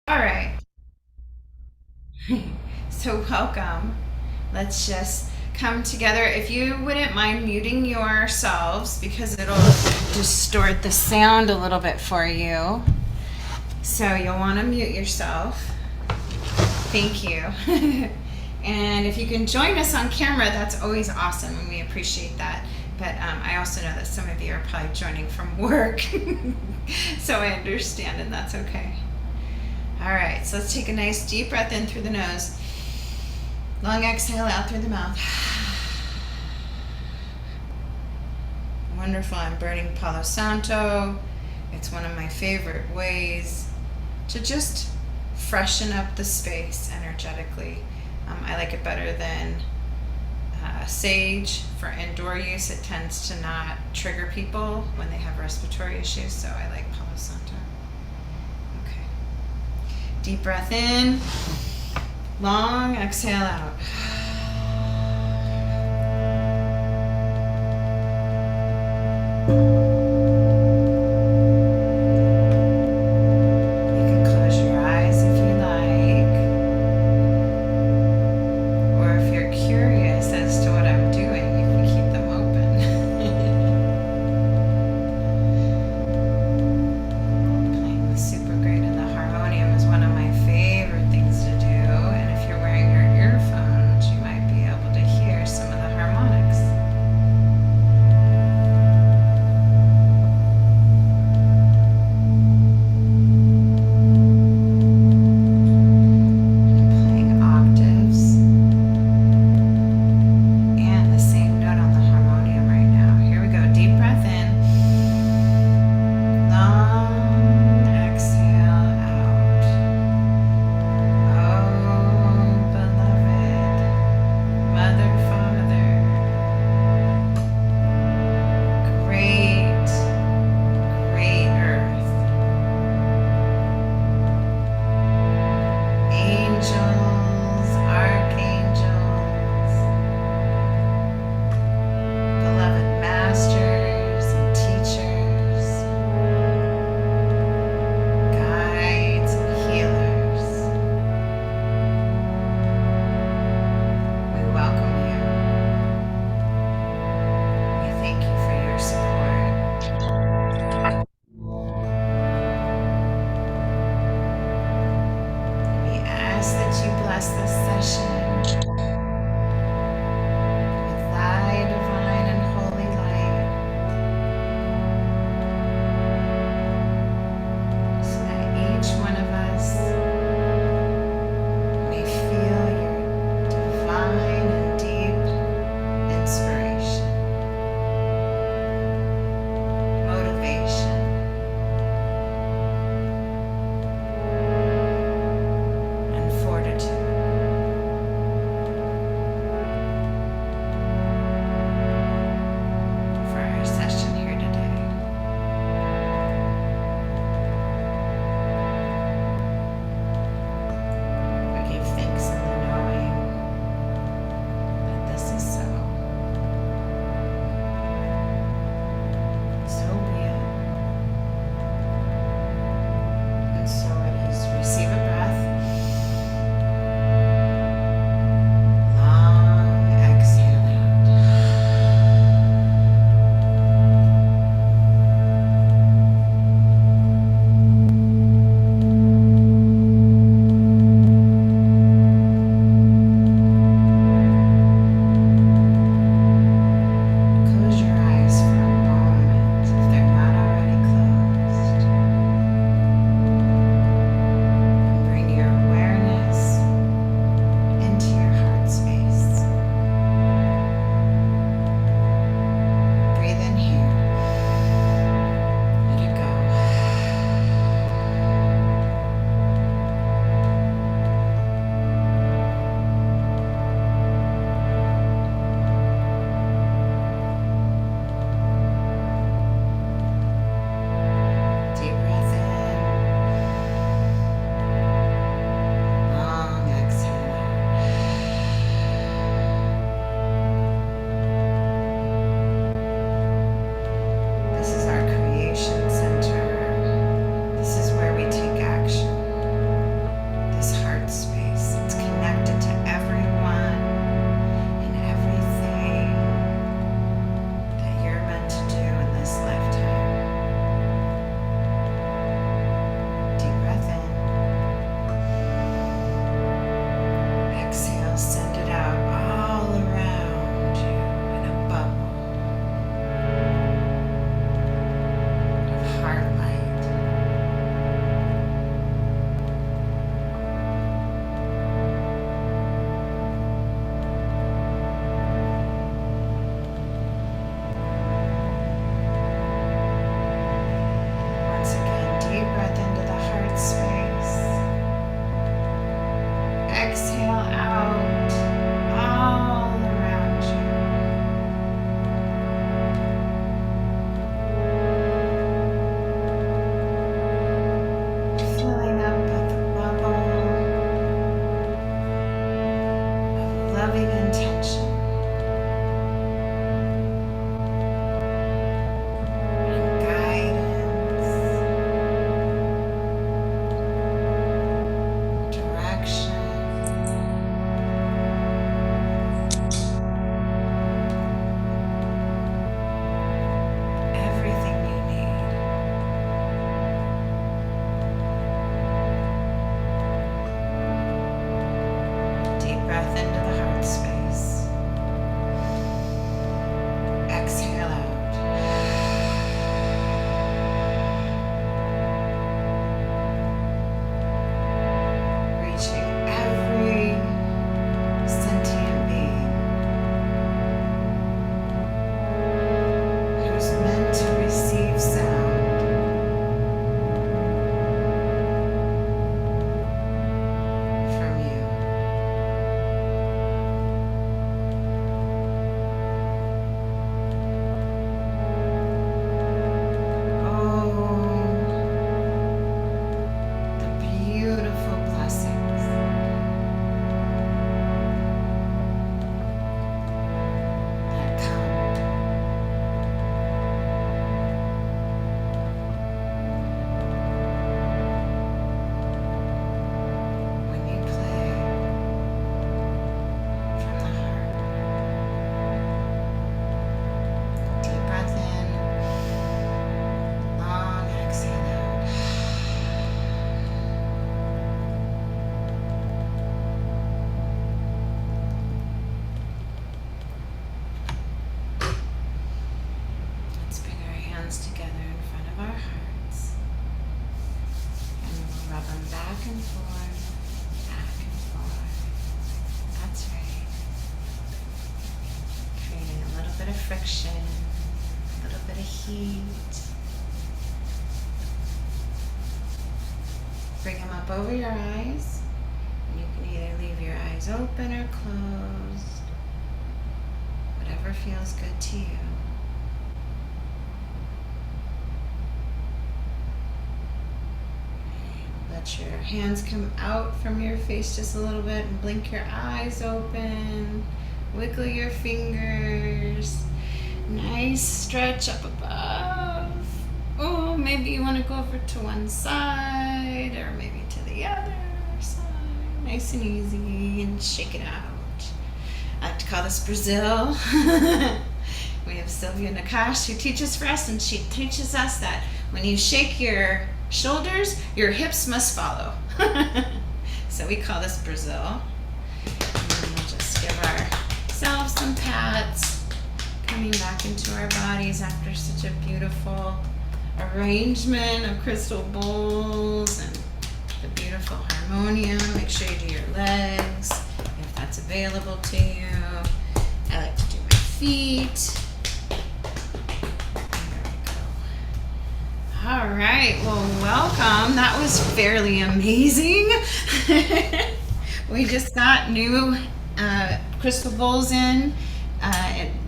All right. So, welcome. Let's just come together. If you wouldn't mind muting yourselves because it'll distort the sound a little bit for you. So, you'll want to mute yourself. Thank you. And if you can join us on camera, that's always awesome, and we appreciate that. But I also know that some of you are probably joining from work. So, I understand, and that's okay. All right, so let's take a nice deep breath in through the nose. Long exhale out through the mouth. Wonderful. I'm burning Palo Santo. It's one of my favorite ways to just freshen up the space energetically. I like it better than sage for indoor use. It tends to not trigger people when they have respiratory issues, so I like Palo Santo. Okay. Deep breath in. Long exhale out. You can close your eyes if you like, or if you're curious as to what I'm doing, you can keep them open. Playing the super great and the harmonium is one of my favorite things to do, and if you're wearing your earphones, you might be able to hear some of the harmonics. Playing octaves and the same note on the harmonium right now. Here we go. Deep breath in. Long exhale out. Oh, beloved Mother, Father, great, great Earth, angels, archangels, beloved masters and teachers, guides and healers, we welcome you. We thank you for your support. We ask that you bless this session with thy divine and holy light, so that each one of us may feel your divine and deep inspiration, motivation, and fortitude. friction, a little bit of heat. Bring them up over your eyes. You can either leave your eyes open or closed, whatever feels good to you. Let your hands come out from your face just a little bit and blink your eyes open. Wiggle your fingers. Nice stretch up above. Oh, maybe you want to go over to one side or maybe to the other side. Nice and easy, and shake it out. I like to call this Brazil. We have Sylvia Nakash who teaches for us, and she teaches us that when you shake your shoulders, your hips must follow. So we call this Brazil. And then we'll just give ourselves some pats, coming back into our bodies after such a beautiful arrangement of crystal bowls and the beautiful harmonium. Make sure you do your legs if that's available to you. I like to do my feet. There we go. All right, well, welcome. That was fairly amazing. We just got new crystal bowls in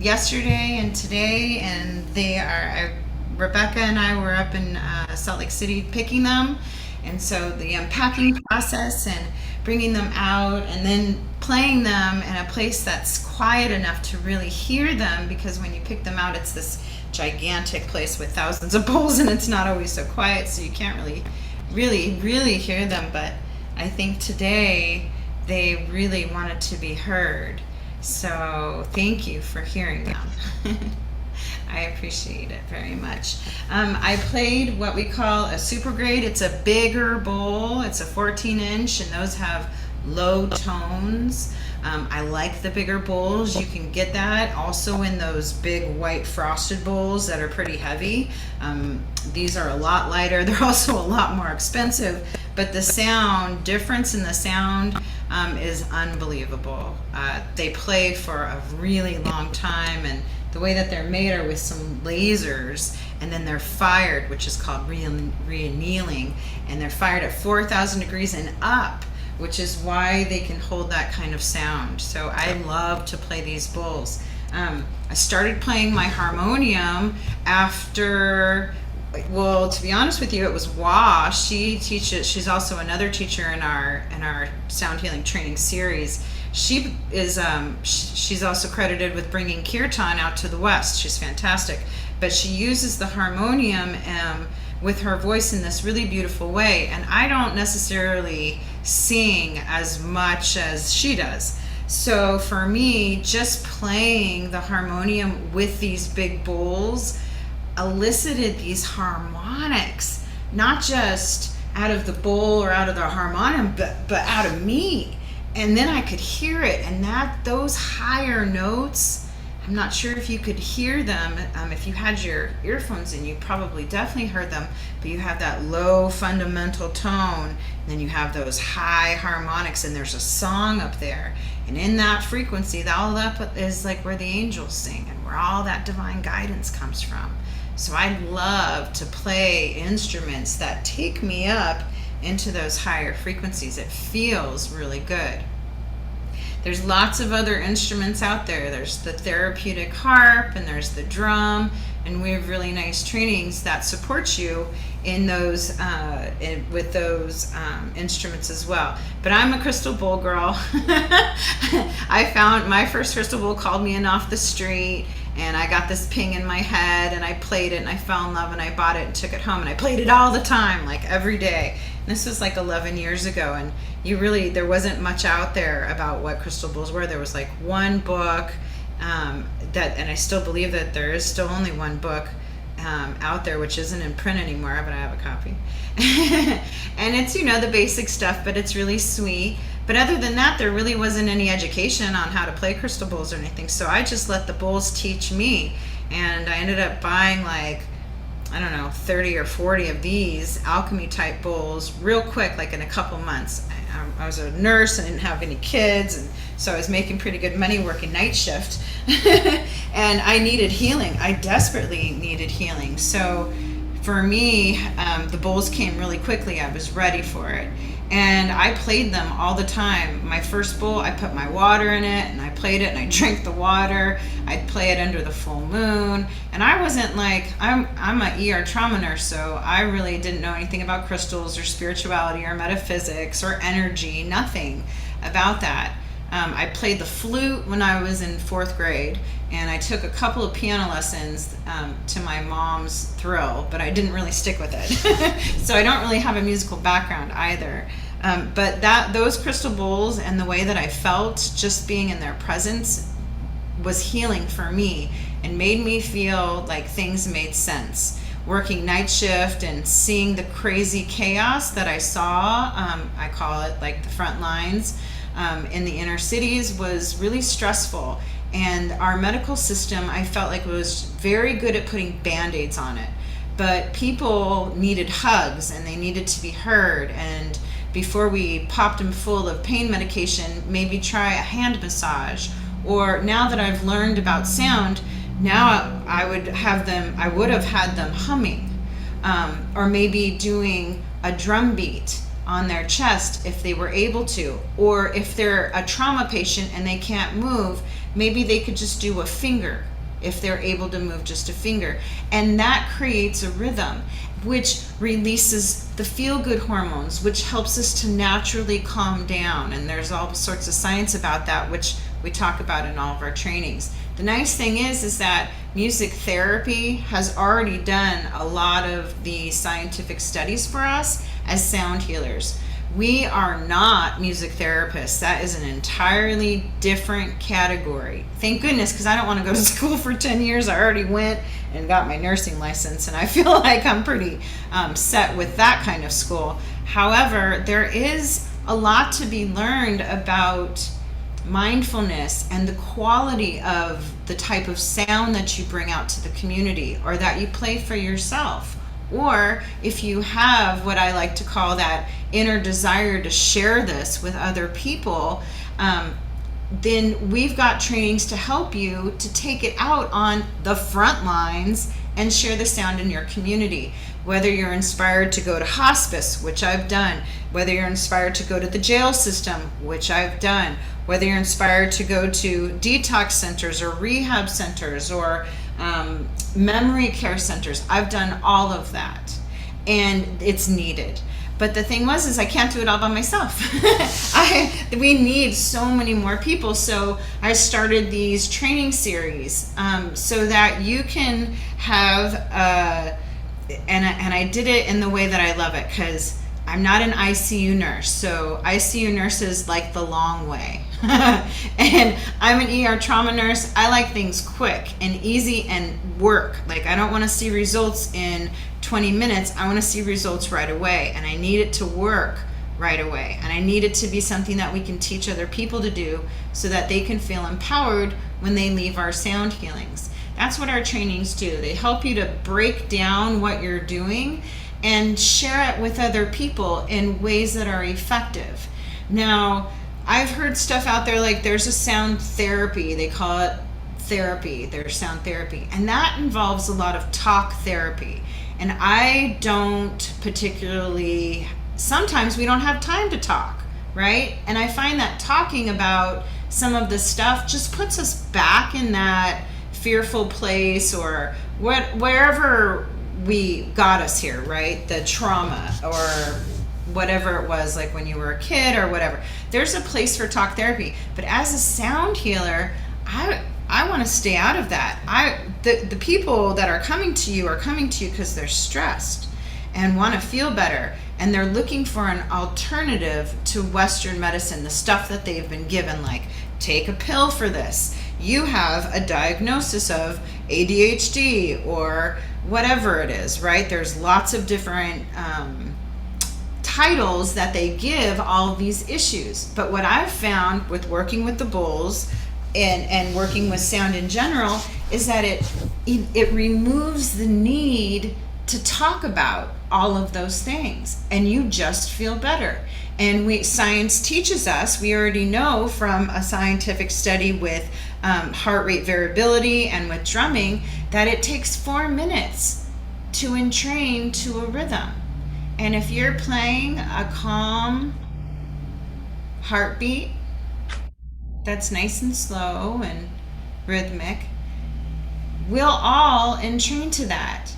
yesterday and today, and they are Rebecca and I were up in Salt Lake City picking them, and so the unpacking process and bringing them out and then playing them in a place that's quiet enough to really hear them, because when you pick them out, it's this gigantic place with thousands of bowls and it's not always so quiet, so you can't really hear them. But I think today they really wanted to be heard, so thank you for hearing them. I appreciate it very much. I played what we call a super grade. It's a bigger bowl. It's a 14-inch, and those have low tones. I like the bigger bowls. You can get that also in those big white frosted bowls that are pretty heavy. These are a lot lighter. They're also a lot more expensive, but the sound difference in the sound is unbelievable. They play for a really long time, and the way that they're made are with some lasers, and then they're fired, which is called re-annealing, and they're fired at 4,000 degrees and up, which is why they can hold that kind of sound. So I love to play these bowls. I started playing my harmonium after, well, to be honest with you, it was Wah. She teaches, she's also another teacher in our sound healing training series. She is she's also credited with bringing kirtan out to the West. She's fantastic, but she uses the harmonium with her voice in this really beautiful way, and I don't necessarily sing as much as she does. So for me, just playing the harmonium with these big bowls elicited these harmonics, not just out of the bowl or out of the harmonium, but out of me. And then I could hear it, and those higher notes, I'm not sure if you could hear them. If you had your earphones in, you probably definitely heard them, but you have that low fundamental tone, and then you have those high harmonics, and there's a song up there. And in that frequency, all that is like where the angels sing and where all that divine guidance comes from. So I love to play instruments that take me up into those higher frequencies. It feels really good. There's lots of other instruments out there. There's the therapeutic harp, and there's the drum, and we have really nice trainings that support you in those with those instruments as well. But I'm a crystal bowl girl. I found my first crystal bowl called me in off the street, and I got this ping in my head, and I played it, and I fell in love, and I bought it and took it home, and I played it all the time, like every day. And this was like 11 years ago, and there wasn't much out there about what crystal bowls were. There was like one book and I still believe that there is still only one book out there, which isn't in print anymore, but I have a copy. And it's, the basic stuff, but it's really sweet. But other than that, there really wasn't any education on how to play crystal bowls or anything. So I just let the bowls teach me. And I ended up buying like I don't know, 30 or 40 of these alchemy type bowls real quick, like in a couple months. I was a nurse and didn't have any kids, and so I was making pretty good money working night shift. And I needed healing. I desperately needed healing. So for me, the bowls came really quickly. I was ready for it. And I played them all the time. My first bowl, I put my water in it and I played it and I drank the water. I'd play it under the full moon. And I wasn't like, I'm an ER trauma nurse, so I really didn't know anything about crystals or spirituality or metaphysics or energy, nothing about that. I played the flute when I was in 4th grade, and I took a couple of piano lessons to my mom's thrill, but I didn't really stick with it. So I don't really have a musical background either. But those crystal bowls and the way that I felt just being in their presence was healing for me and made me feel like things made sense. Working night shift and seeing the crazy chaos that I saw, I call it like the front lines, in the inner cities was really stressful. And our medical system, I felt like, was very good at putting band-aids on it. But people needed hugs and they needed to be heard. And before we popped them full of pain medication, maybe try a hand massage. Or now that I've learned about sound, now I would have had them humming, or maybe doing a drum beat on their chest if they were able to. Or if they're a trauma patient and they can't move, maybe they could just do a finger if they're able to move just a finger. And that creates a rhythm, which releases the feel-good hormones, which helps us to naturally calm down. And there's all sorts of science about that, which we talk about in all of our trainings. The nice thing is that music therapy has already done a lot of the scientific studies for us as sound healers. We are not music therapists. That is an entirely different category. Thank goodness, because I don't want to go to school for 10 years. I already went and got my nursing license, and I feel like I'm pretty set with that kind of school. However, there is a lot to be learned about mindfulness and the quality of the type of sound that you bring out to the community or that you play for yourself. Or if you have what I like to call that inner desire to share this with other people, then we've got trainings to help you to take it out on the front lines and share the sound in your community. Whether you're inspired to go to hospice, which I've done, whether you're inspired to go to the jail system, which I've done, whether you're inspired to go to detox centers or rehab centers or memory care centers, I've done all of that, and it's needed. But the thing is I can't do it all by myself. We need so many more people. So I started these training series so that you can have, and I did it in the way that I love it, because I'm not an ICU nurse. So ICU nurses like the long way. And I'm an ER trauma nurse. I like things quick and easy and work. Like, I don't want to see results in 20 minutes. I want to see results right away. And I need it to work right away. And I need it to be something that we can teach other people to do so that they can feel empowered when they leave our sound healings. That's what our trainings do. They help you to break down what you're doing and share it with other people in ways that are effective. Now, I've heard stuff out there like there's a sound therapy. They call it therapy. There's sound therapy. And that involves a lot of talk therapy. And I don't particularly, sometimes we don't have time to talk, right? And I find that talking about some of the stuff just puts us back in that fearful place or wherever we got us here, right? The trauma or whatever it was, like when you were a kid or whatever. There's a place for talk therapy. But as a sound healer, I want to stay out of that. The people that are coming to you because they're stressed and want to feel better, and they're looking for an alternative to Western medicine, the stuff that they've been given, like take a pill for this. You have a diagnosis of ADHD or whatever it is, right? There's lots of different titles that they give all of these issues. But what I've found with working with the bowls and working with sound in general is that it removes the need to talk about all of those things, and you just feel better. And science teaches us, we already know from a scientific study with heart rate variability and with drumming, that it takes 4 minutes to entrain to a rhythm. And if you're playing a calm heartbeat that's nice and slow and rhythmic, we'll all entrain to that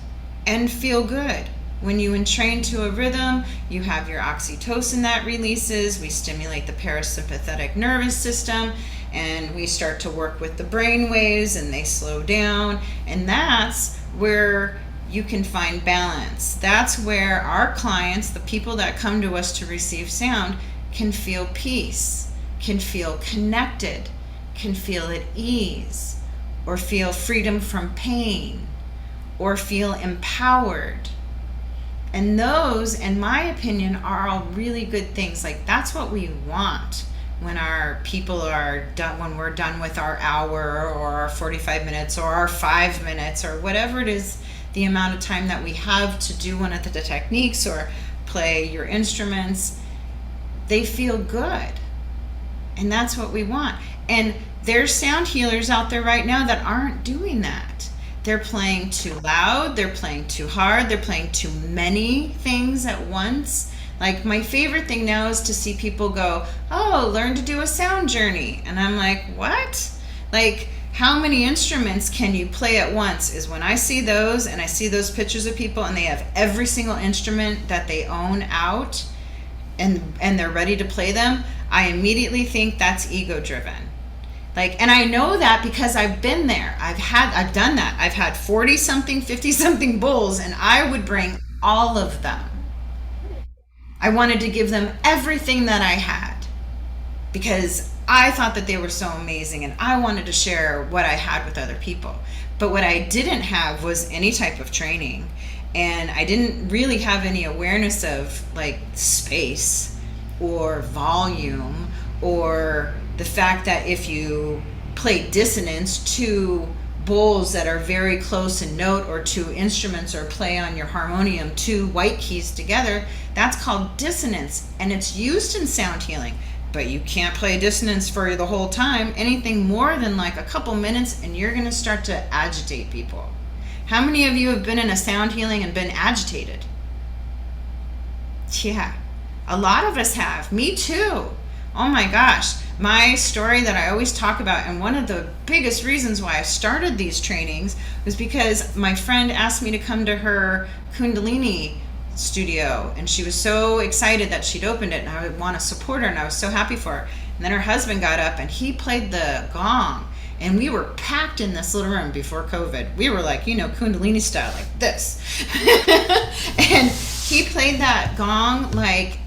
and feel good. When you entrain to a rhythm, you have your oxytocin that releases, we stimulate the parasympathetic nervous system, and we start to work with the brain waves and they slow down. And that's where you can find balance. That's where our clients, the people that come to us to receive sound, can feel peace, can feel connected, can feel at ease, or feel freedom from pain, or feel empowered. And those, in my opinion, are all really good things. Like, that's what we want when our people are done, when we're done with our hour or our 45 minutes or our 5 minutes or whatever it is, the amount of time that we have to do one of the techniques or play your instruments. They feel good. And that's what we want. And there's sound healers out there right now that aren't doing that. They're playing too loud, they're playing too hard, they're playing too many things at once. Like, my favorite thing now is to see people go, oh, learn to do a sound journey. And I'm like, what? Like, how many instruments can you play at once? Is when I see those and I see those pictures of people and they have every single instrument that they own out and they're ready to play them, I immediately think that's ego driven. Like, and I know that because I've been there. I've done that. I've had 40 something, 50 something bulls, and I would bring all of them. I wanted to give them everything that I had because I thought that they were so amazing and I wanted to share what I had with other people. But what I didn't have was any type of training, and I didn't really have any awareness of like space or volume, or the fact that if you play dissonance, two bowls that are very close in note, or two instruments, or play on your harmonium, two white keys together, that's called dissonance, and it's used in sound healing. But you can't play dissonance for the whole time. Anything more than like a couple minutes and you're going to start to agitate people. How many of you have been in a sound healing and been agitated? Yeah, a lot of us have. Me too. Oh my gosh. My story that I always talk about, and one of the biggest reasons why I started these trainings, was because my friend asked me to come to her Kundalini studio, and she was so excited that she'd opened it, and I would want to support her, and I was so happy for her. And then her husband got up and he played the gong, and we were packed in this little room before COVID. We were like, Kundalini style, like this. And he played that gong like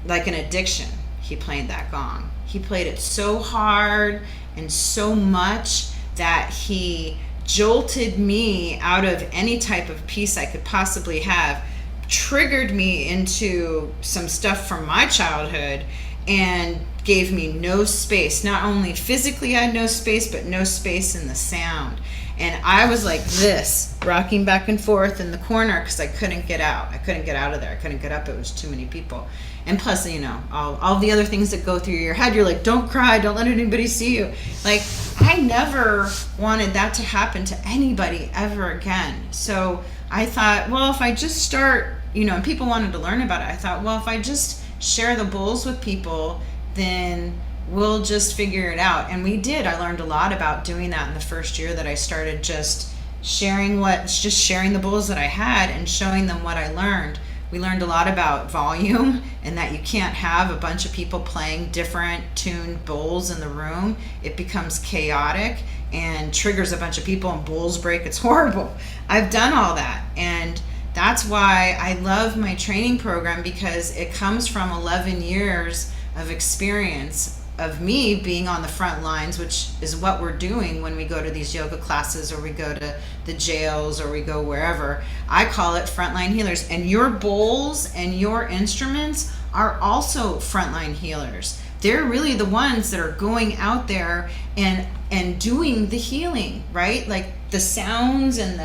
an addiction. He played that gong. He played it so hard and so much that he jolted me out of any type of peace I could possibly have, triggered me into some stuff from my childhood, and gave me no space. Not only physically I had no space, but no space in the sound. And I was like this, rocking back and forth in the corner because I couldn't get out. I couldn't get out of there. I couldn't get up. It was too many people. And plus, all the other things that go through your head. You're like, don't cry. Don't let anybody see you. Like, I never wanted that to happen to anybody ever again. So I thought, well, if I just start, and people wanted to learn about it, I thought, well, if I just share the bowls with people, then we'll just figure it out. And we did. I learned a lot about doing that in the first year that I started just sharing the bowls that I had and showing them what I learned. We learned a lot about volume, and that you can't have a bunch of people playing different tuned bowls in the room. It becomes chaotic and triggers a bunch of people and bowls break. It's horrible. I've done all that, and that's why I love my training program, because it comes from 11 years of experience of me being on the front lines, which is what we're doing when we go to these yoga classes, or we go to the jails, or we go wherever. I call it frontline healers. And your bowls and your instruments are also frontline healers. They're really the ones that are going out there and doing the healing, right? Like the sounds and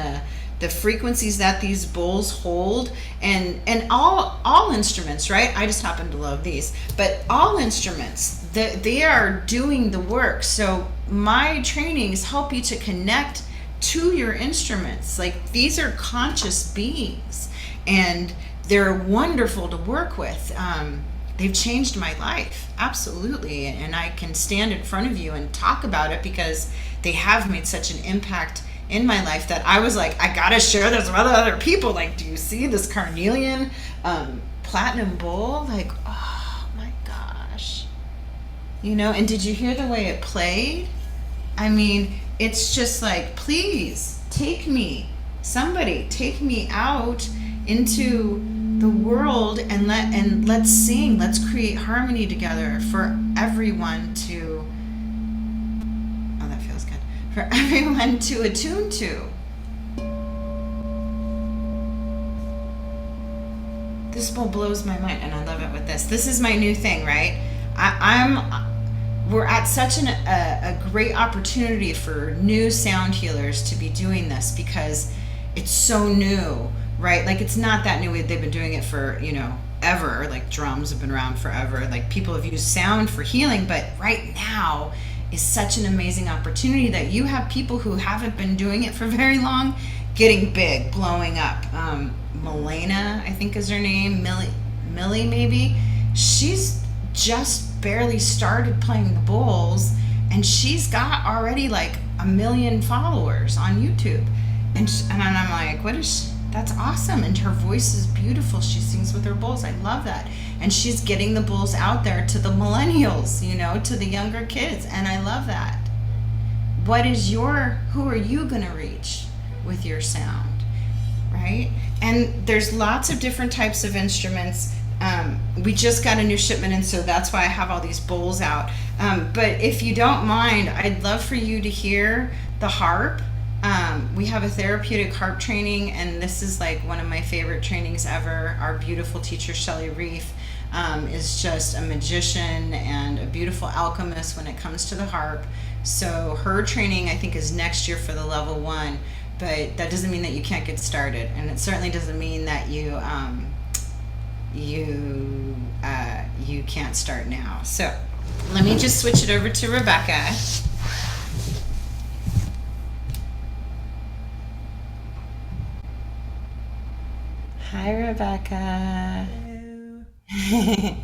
the frequencies that these bowls hold, and all instruments, right? I just happen to love these, but all instruments, they are doing the work. So my trainings help you to connect to your instruments. Like, these are conscious beings, and they're wonderful to work with. They've changed my life, absolutely, and I can stand in front of you and talk about it because they have made such an impact in my life that I was like, I gotta share this with other people. Like, do you see this carnelian platinum bowl? Like, oh my gosh, and did you hear the way it played? I mean, it's just like, please somebody take me out into the world, and let's sing, let's create harmony together for everyone to, oh, that feels good, for everyone to attune to. This bowl blows my mind, and I love it with this. This is my new thing, right? We're at such a great opportunity for new sound healers to be doing this because it's so new, right? Like, it's not that new. They've been doing it for, ever. Like, drums have been around forever. Like, people have used sound for healing, but right now is such an amazing opportunity that you have people who haven't been doing it for very long getting big, blowing up. Milena, I think is her name, Millie maybe. She's just barely started playing the bowls, and she's got already like 1 million followers on YouTube. And I'm like, that's awesome. And her voice is beautiful. She sings with her bowls. I love that. And she's getting the bowls out there to the millennials, to the younger kids. And I love that. Who are you going to reach with your sound, right? And there's lots of different types of instruments. We just got a new shipment, and so that's why I have all these bowls out. But if you don't mind, I'd love for you to hear the harp. We have a therapeutic harp training, and this is like one of my favorite trainings ever. Our beautiful teacher, Shelley Reef, is just a magician and a beautiful alchemist when it comes to the harp. So her training, I think, is next year for the level 1, but that doesn't mean that you can't get started, and it certainly doesn't mean that you can't start now. So let me just switch it over to Rebecca. Hi, Rebecca. Hello.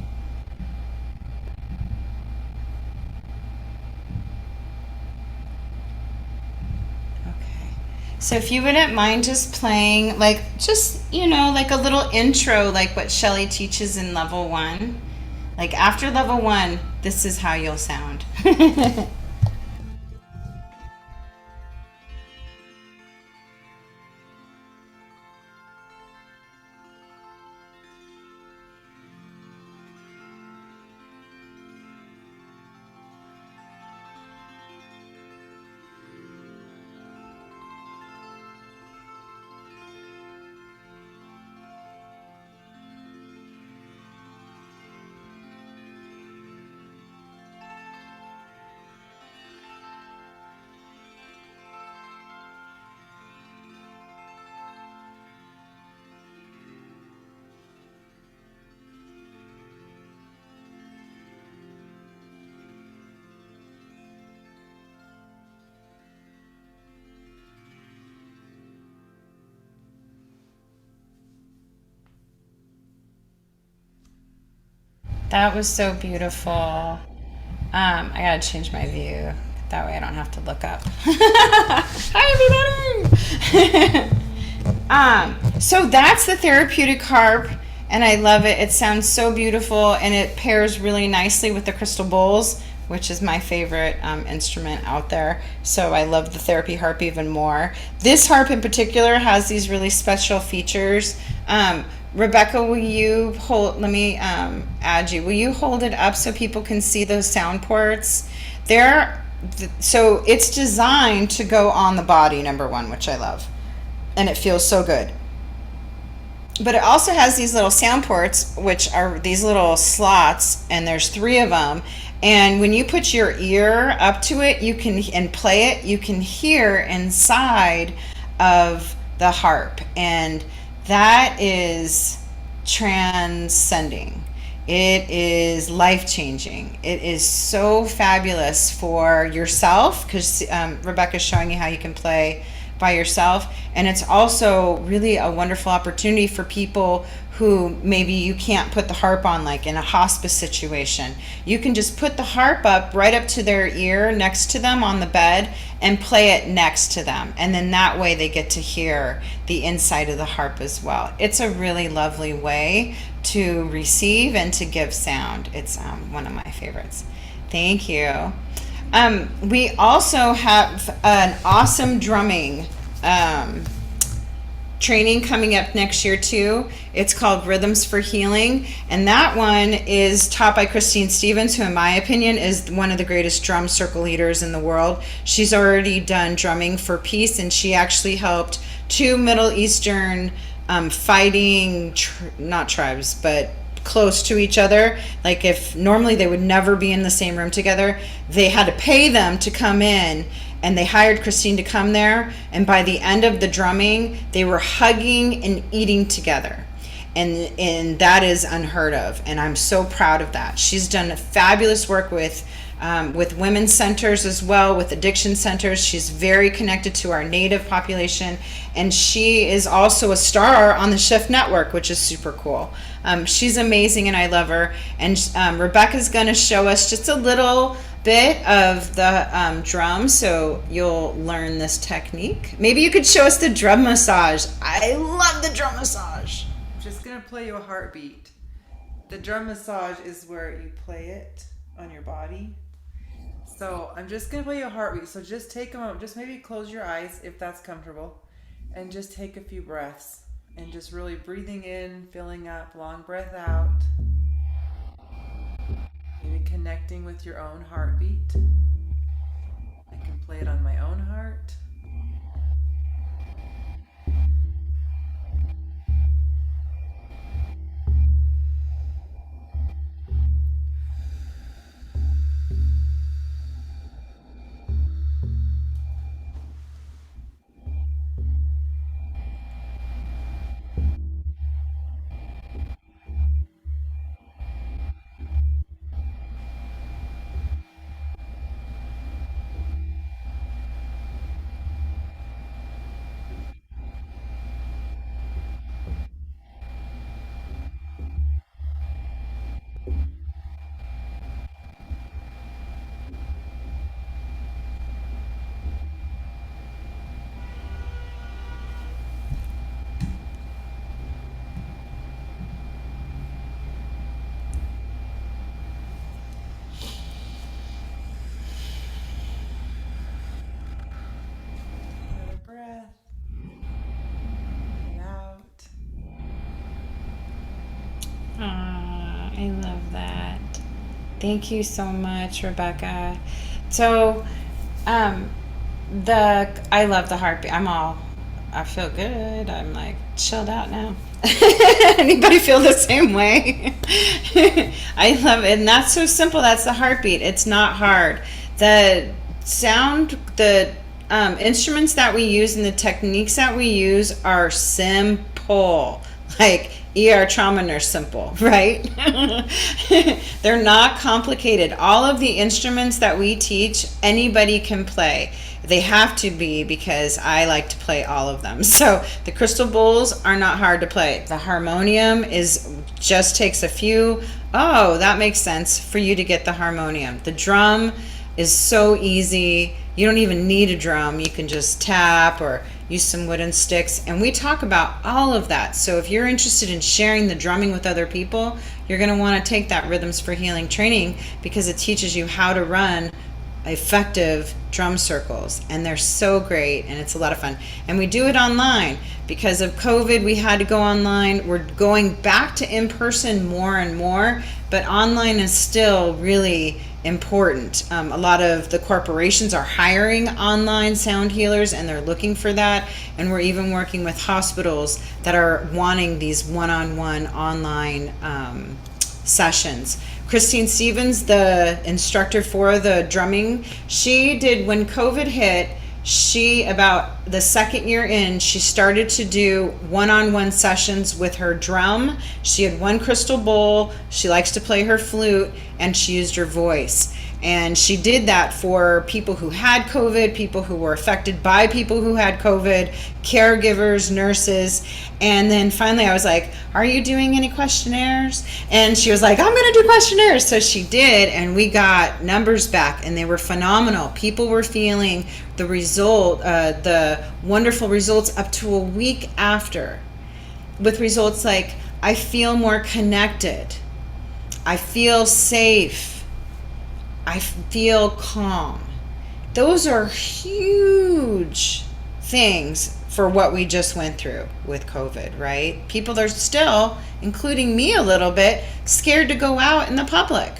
So if you wouldn't mind just playing, like a little intro, like what Shelley teaches in level 1. Like, after level 1, this is how you'll sound. That was so beautiful. I gotta change my view. That way I don't have to look up. Hi, everybody! So that's the therapeutic harp, and I love it. It sounds so beautiful, and it pairs really nicely with the crystal bowls, which is my favorite instrument out there. So I love the therapy harp even more. This harp in particular has these really special features. Rebecca, will you hold, let me add you. Will you hold it up so people can see those sound ports? So it's designed to go on the body, number one, which I love. And it feels so good. But it also has these little sound ports, which are these little slots, and there's 3 of them. And when you put your ear up to it, and play it, you can hear inside of the harp, and that is transcending. It is life changing. It is so fabulous for yourself because Rebecca's showing you how you can play by yourself. And it's also really a wonderful opportunity for people who maybe you can't put the harp on, like in a hospice situation. You can just put the harp up right up to their ear next to them on the bed and play it next to them. And then that way they get to hear the inside of the harp as well. It's a really lovely way to receive and to give sound. It's one of my favorites. Thank you. We also have an awesome drumming training coming up next year too. It's called Rhythms for Healing, and that one is taught by Christine Stevens, who in my opinion is one of the greatest drum circle leaders in the world. She's already done drumming for peace, and she actually helped two Middle Eastern fighting not tribes but close to each other. Like if normally they would never be in the same room together, they had to pay them to come in, and they hired Christine to come there, and by the end of the drumming they were hugging and eating together, and that is unheard of, and I'm so proud of that. She's done fabulous work with women's centers as well, with addiction centers. She's very connected to our Native population, and she is also a star on the Shift Network, which is super cool. She's amazing, and I love her. And Rebecca's going to show us just a little bit of the drum, so you'll learn this technique. Maybe you could show us the drum massage. I love the drum massage. I'm just going to play you a heartbeat. The drum massage is where you play it on your body. So I'm just going to play you a heartbeat. So just take a moment, just maybe close your eyes if that's comfortable, and just take a few breaths, and just really breathing in, filling up, long breath out. Maybe connecting with your own heartbeat. I can play it on my own heart. Breath and out. I love that. Thank you so much, Rebecca. So, I love the heartbeat. I feel good. I'm like chilled out now. Anybody feel the same way? I love it. And that's so simple. That's the heartbeat. It's not hard. The sound, the instruments that we use and the techniques that we use are simple. Like ER trauma nurse simple, right? They're not complicated. All of the instruments that we teach, anybody can play. They have to be, because I like to play all of them. So the crystal bowls are not hard to play. The harmonium just takes a few. Oh, that makes sense for you to get the harmonium. The drum is so easy. You don't even need a drum. You can just tap or use some wooden sticks. And we talk about all of that. So if you're interested in sharing the drumming with other people, you're going to want to take that Rhythms for Healing training, because it teaches you how to run effective drum circles, and they're so great, and it's a lot of fun. And we do it online. Because of COVID, we had to go online. We're going back to in-person more and more, but online is still really important. A lot of the corporations are hiring online sound healers, and they're looking for that. And we're even working with hospitals that are wanting these one-on-one online sessions. Christine Stevens, the instructor for the drumming, she did, when COVID hit, about the second year in, she started to do one-on-one sessions with her drum. She had one crystal bowl. She likes to play her flute, and she used her voice. And she did that for people who had COVID, people who were affected by people who had COVID, caregivers, nurses. And then finally I was like, are you doing any questionnaires? And she was like, I'm going to do questionnaires. So she did, and we got numbers back, and they were phenomenal. People were feeling the result, the wonderful results up to a week after, with results like, I feel more connected. I feel safe. I feel calm. Those are huge things for what we just went through with COVID, right? People are still, including me a little bit, scared to go out in the public,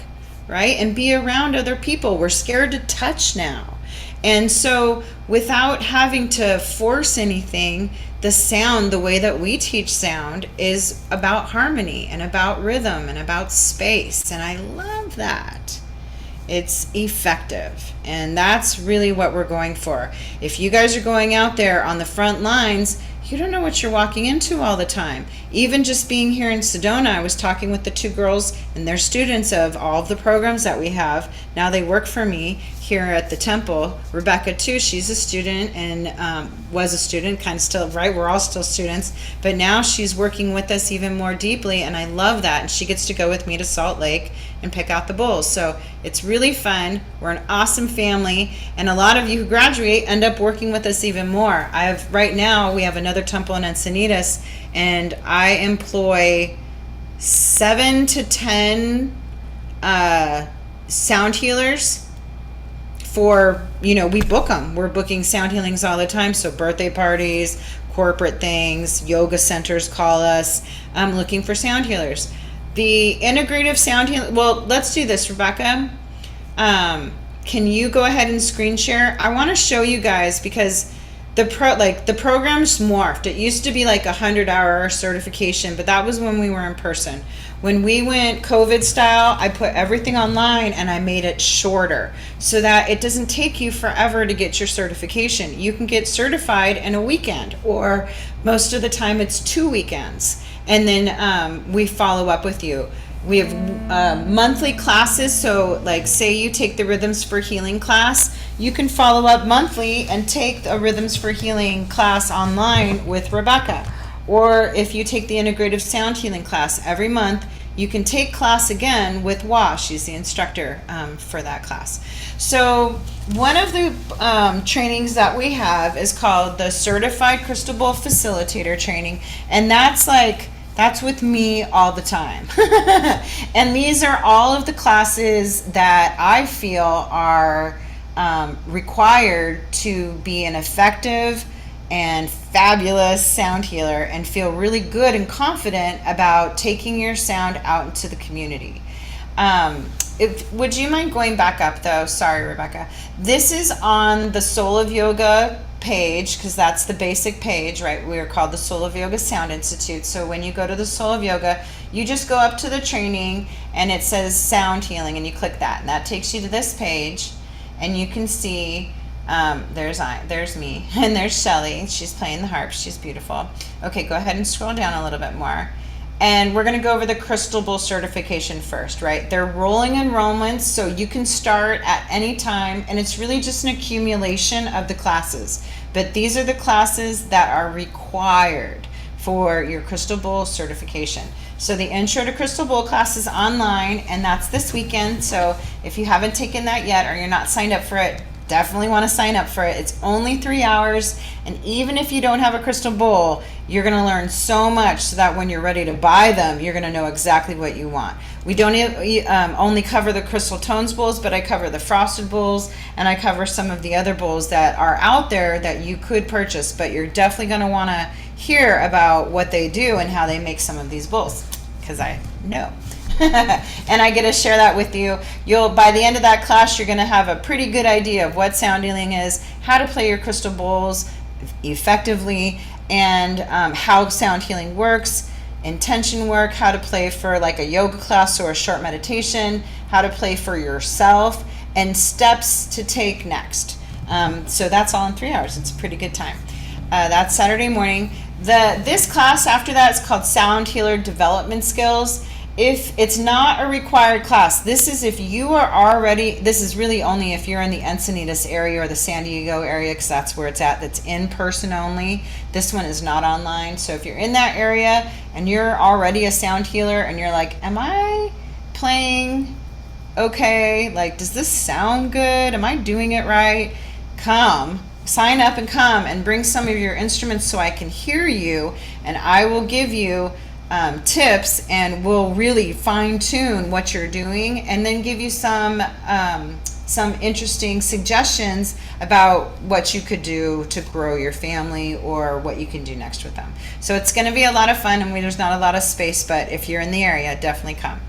right? And be around other people. We're scared to touch now. And so without having to force anything, the sound, the way that we teach sound, is about harmony and about rhythm and about space. And I love that. It's effective, and that's really what we're going for. If you guys are going out there on the front lines, you don't know what you're walking into all the time. Even just being here in Sedona, I was talking with the two girls and their students of all of the programs that we have. Now they work for me here at the temple. Rebecca too, she's a student and was a student, kind of still, right? We're all still students, but now she's working with us even more deeply, and I love that. And she gets to go with me to Salt Lake and pick out the bowls. So it's really fun. We're an awesome family, and a lot of you who graduate end up working with us even more. Right now we have another temple in Encinitas, and I employ 7 to 10 sound healers. For, we book them. We're booking sound healings all the time. So birthday parties, corporate things, yoga centers call us. I'm looking for sound healers. The integrative sound healing. Well, let's do this, Rebecca. Can you go ahead and screen share? I want to show you guys, because the program's morphed. It used to be like a 100-hour certification, but that was when we were in person. When we went COVID style, I put everything online and I made it shorter so that it doesn't take you forever to get your certification. You can get certified in a weekend, or most of the time it's 2 weekends. And then we follow up with you. We have monthly classes. So like, say you take the Rhythms for Healing class, you can follow up monthly and take a Rhythms for Healing class online with Rebecca. Or if you take the Integrative Sound Healing class every month, you can take class again with Wa. She's the instructor for that class. So one of the trainings that we have is called the Certified Crystal Bowl Facilitator Training. And that's with me all the time. And these are all of the classes that I feel are required to be an effective and fabulous sound healer and feel really good and confident about taking your sound out into the community. Would you mind going back up though? Sorry, Rebecca. This is on the Soul of Yoga page, because that's the basic page, right? We're called the Soul of Yoga Sound Institute. So when you go to the Soul of Yoga, you just go up to the training and it says sound healing, and you click that, and that takes you to this page, and you can see there's me, and there's Shelly. She's playing the harp. She's beautiful. Okay, go ahead and scroll down a little bit more. And we're going to go over the Crystal Bowl certification first, right? They're rolling enrollments, so you can start at any time, and it's really just an accumulation of the classes. But these are the classes that are required for your Crystal Bowl certification. So the Intro to Crystal Bowl class is online, and that's this weekend. So if you haven't taken that yet, or you're not signed up for it, definitely want to sign up for it. It's only 3 hours, and even if you don't have a crystal bowl, you're going to learn so much so that when you're ready to buy them, you're going to know exactly what you want. We don't only cover the crystal tones bowls, but I cover the frosted bowls, and I cover some of the other bowls that are out there that you could purchase, but you're definitely going to want to hear about what they do and how they make some of these bowls, because I know. And I get to share that with you. By the end of that class, you're going to have a pretty good idea of what sound healing is, how to play your crystal bowls effectively, and how sound healing works, intention work, how to play for like a yoga class or a short meditation, how to play for yourself, and steps to take next. So that's all in 3 hours. It's a pretty good time. That's Saturday morning. This class after that is called Sound Healer Development Skills. If it's not a required class, this is if you are already, this is really only if you're in the Encinitas area or the San Diego area, because that's where it's at, that's in person only. This one is not online. So if you're in that area and you're already a sound healer and you're like, am I playing okay? Like, does this sound good? Am I doing it right? Come. Sign up and come and bring some of your instruments so I can hear you, and I will give you tips, and we'll really fine tune what you're doing, and then give you some interesting suggestions about what you could do to grow your family or what you can do next with them. So it's going to be a lot of fun, and there's not a lot of space, but if you're in the area, definitely come.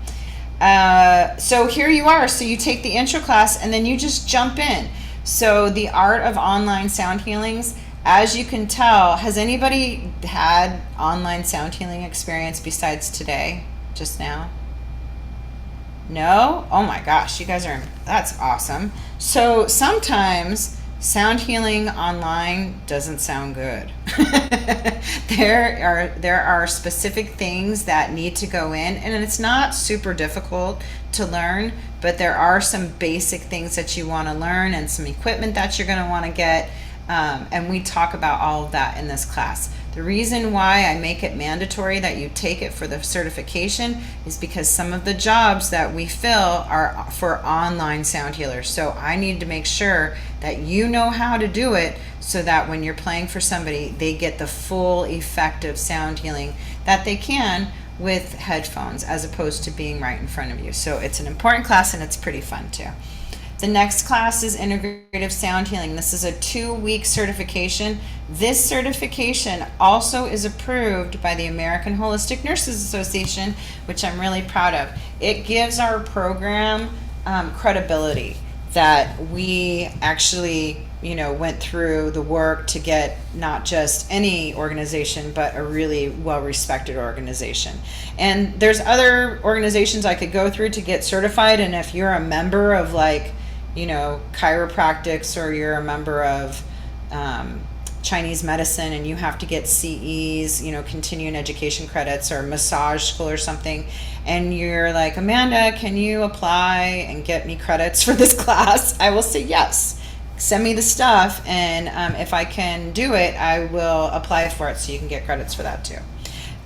So here you are. So you take the intro class and then you just jump in. So the art of online sound healings, as you can tell, has anybody had online sound healing experience besides today, just now? No? Oh my gosh, you guys are, that's awesome. So sometimes sound healing online doesn't sound good. There are specific things that need to go in, and it's not super difficult to learn, but there are some basic things that you want to learn and some equipment that you're going to want to get. And we talk about all of that in this class. The reason why I make it mandatory that you take it for the certification is because some of the jobs that we fill are for online sound healers. So I need to make sure that you know how to do it so that when you're playing for somebody, they get the full effective sound healing that they can with headphones as opposed to being right in front of you. So it's an important class, and it's pretty fun too. The next class is Integrative Sound Healing. This is a 2-week certification. This certification also is approved by the American Holistic Nurses Association, which I'm really proud of. It gives our program credibility that we actually, went through the work to get not just any organization, but a really well-respected organization. And there's other organizations I could go through to get certified, and if you're a member of chiropractics, or you're a member of Chinese medicine and you have to get CEs, continuing education credits, or massage school or something, and you're like, Amanda, can you apply and get me credits for this class? I will say yes. Send me the stuff, and if I can do it, I will apply for it so you can get credits for that too.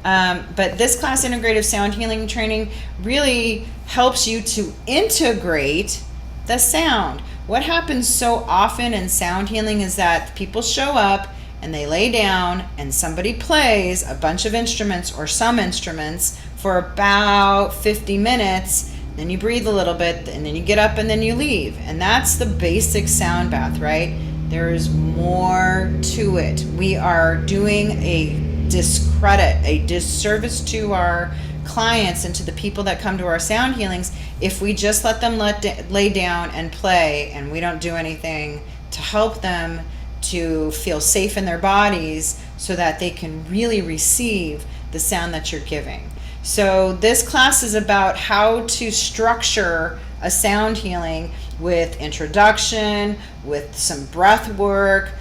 But this class, Integrative Sound Healing Training, really helps you to integrate the sound. What happens so often in sound healing is that people show up and they lay down and somebody plays a bunch of instruments or some instruments for about 50 minutes, then you breathe a little bit, and then you get up and then you leave. And that's the basic sound bath, right? There is more to it. We are doing a disservice to our clients and to the people that come to our sound healings if we just let them lay down and play, and we don't do anything to help them to feel safe in their bodies so that they can really receive the sound that you're giving. So this class is about how to structure a sound healing with introduction, with some breath work.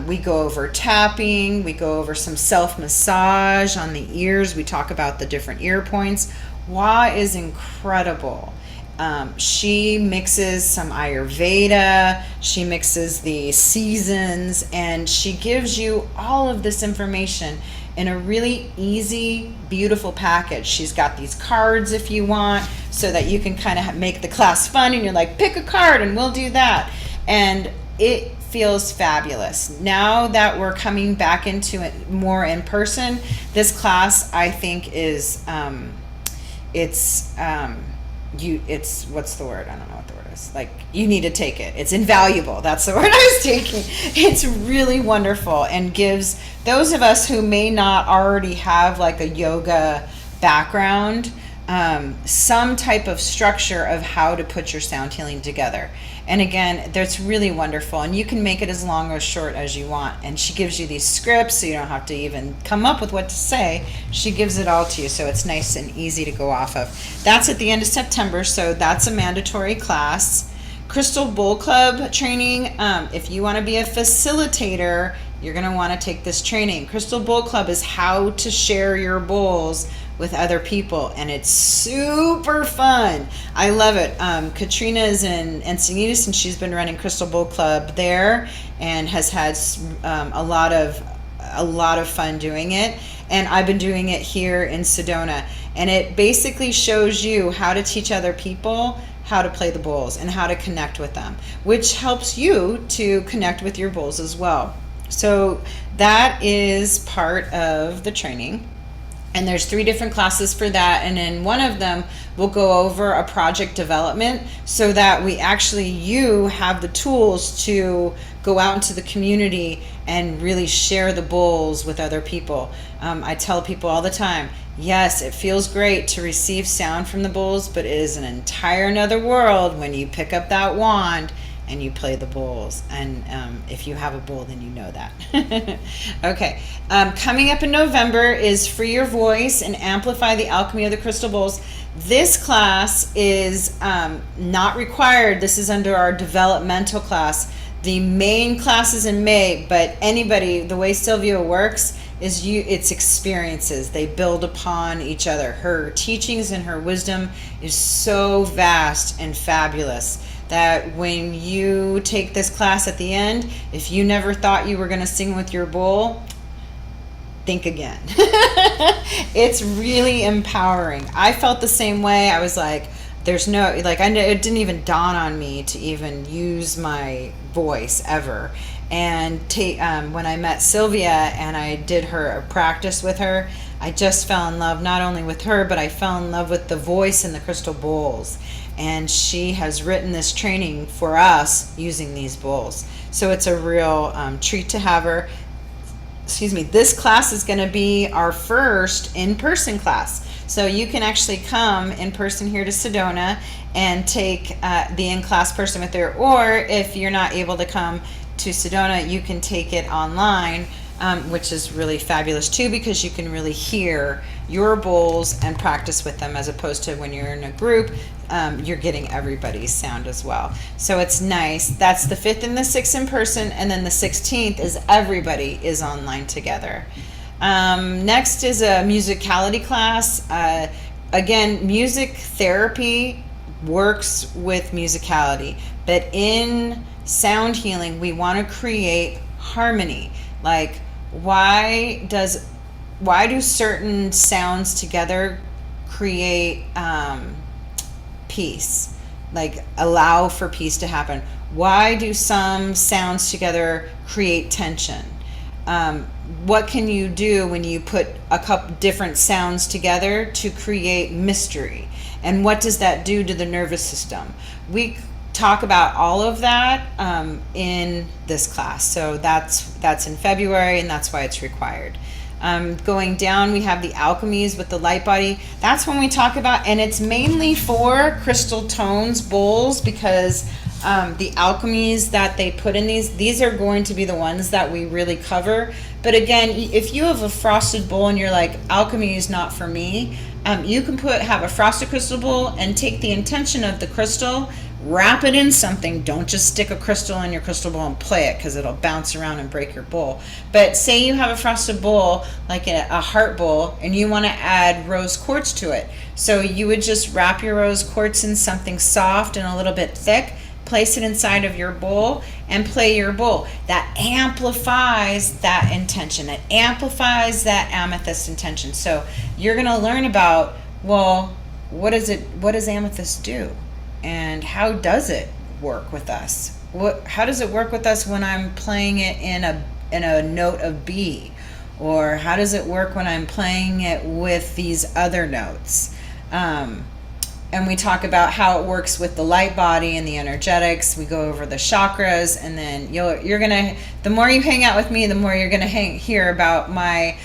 We go over tapping, we go over some self-massage on the ears. We talk about the different ear points. Wah is incredible. She mixes some Ayurveda, she mixes the seasons, and she gives you all of this information in a really easy, beautiful package. She's got these cards if you want, so that you can kind of make the class fun, and you're like, pick a card and we'll do that. And it feels fabulous. Now that we're coming back into it more in person, this class I think is it's what's the word? I don't know what the word is. Like, you need to take it. It's invaluable. That's the word I was taking. It's really wonderful, and gives those of us who may not already have like a yoga background some type of structure of how to put your sound healing together. And again, that's really wonderful, and you can make it as long or short as you want. And she gives you these scripts, so you don't have to even come up with what to say. She gives it all to you, so it's nice and easy to go off of. That's at the end of September, so that's a mandatory class. Crystal Bowl Club training, if you want to be a facilitator you're going to want to take this training. Crystal Bowl Club is how to share your bowls with other people, and it's super fun. I love it. Katrina is in Encinitas, and she's been running Crystal Bowl Club there and has had a lot of fun doing it. And I've been doing it here in Sedona, and it basically shows you how to teach other people how to play the bowls and how to connect with them, which helps you to connect with your bowls as well. So that is part of the training. And there's 3 different classes for that. And in one of them, we'll go over a project development so that you have the tools to go out into the community and really share the bowls with other people. I tell people all the time, yes, it feels great to receive sound from the bowls, but it is an entire another world when you pick up that wand and you play the bowls. And if you have a bowl, then you know that. Okay. Coming up in November is Free Your Voice and Amplify the Alchemy of the Crystal Bowls. This class is not required. This is under our developmental class. The main class is in May, but anybody, the way Sylvia works is it's experiences. They build upon each other. Her teachings and her wisdom is so vast and fabulous that when you take this class at the end, if you never thought you were going to sing with your bowl, think again. It's really empowering. I felt the same way. I was like, there's no, like, it didn't even dawn on me to even use my voice ever. And when I met Sylvia and I did a practice with her, I just fell in love not only with her, but I fell in love with the voice and the crystal bowls. And she has written this training for us using these bowls. So it's a real treat to have her. Excuse me, this class is going to be our first in-person class. So you can actually come in person here to Sedona and take the in-class person with her, or if you're not able to come to Sedona, you can take it online, which is really fabulous too, because you can really hear your bowls and practice with them, as opposed to when you're in a group, you're getting everybody's sound as well. So it's nice. That's the 5th and the 6th in person, and then the 16th is everybody is online together. Next is a musicality class. Again, music therapy works with musicality, but in sound healing, we want to create harmony. Like, why do certain sounds together create peace, like allow for peace to happen? Why do some sounds together create tension? What can you do when you put a couple different sounds together to create mystery? And what does that do to the nervous system? We talk about all of that in this class. So that's in February, and that's why it's required. Going down, we have the alchemies with the light body. That's when we talk about, and it's mainly for crystal tones bowls, because the alchemies that they put in these are going to be the ones that we really cover. But again, if you have a frosted bowl and you're like, alchemy is not for me, you can have a frosted crystal bowl and take the intention of the crystal, wrap it in something. Don't just stick a crystal in your crystal bowl and play it, because it'll bounce around and break your bowl. But say you have a frosted bowl, like a heart bowl, and you want to add rose quartz to it. So you would just wrap your rose quartz in something soft and a little bit thick, place it inside of your bowl, and play your bowl. That amplifies that intention. It amplifies that amethyst intention. So you're going to learn about, well, what does amethyst do? And how does it work with us? How does it work with us when I'm playing it in a note of B? Or how does it work when I'm playing it with these other notes? And we talk about how it works with the light body and the energetics. We go over the chakras, and then you're gonna, the more you hang out with me, the more you're gonna hear about my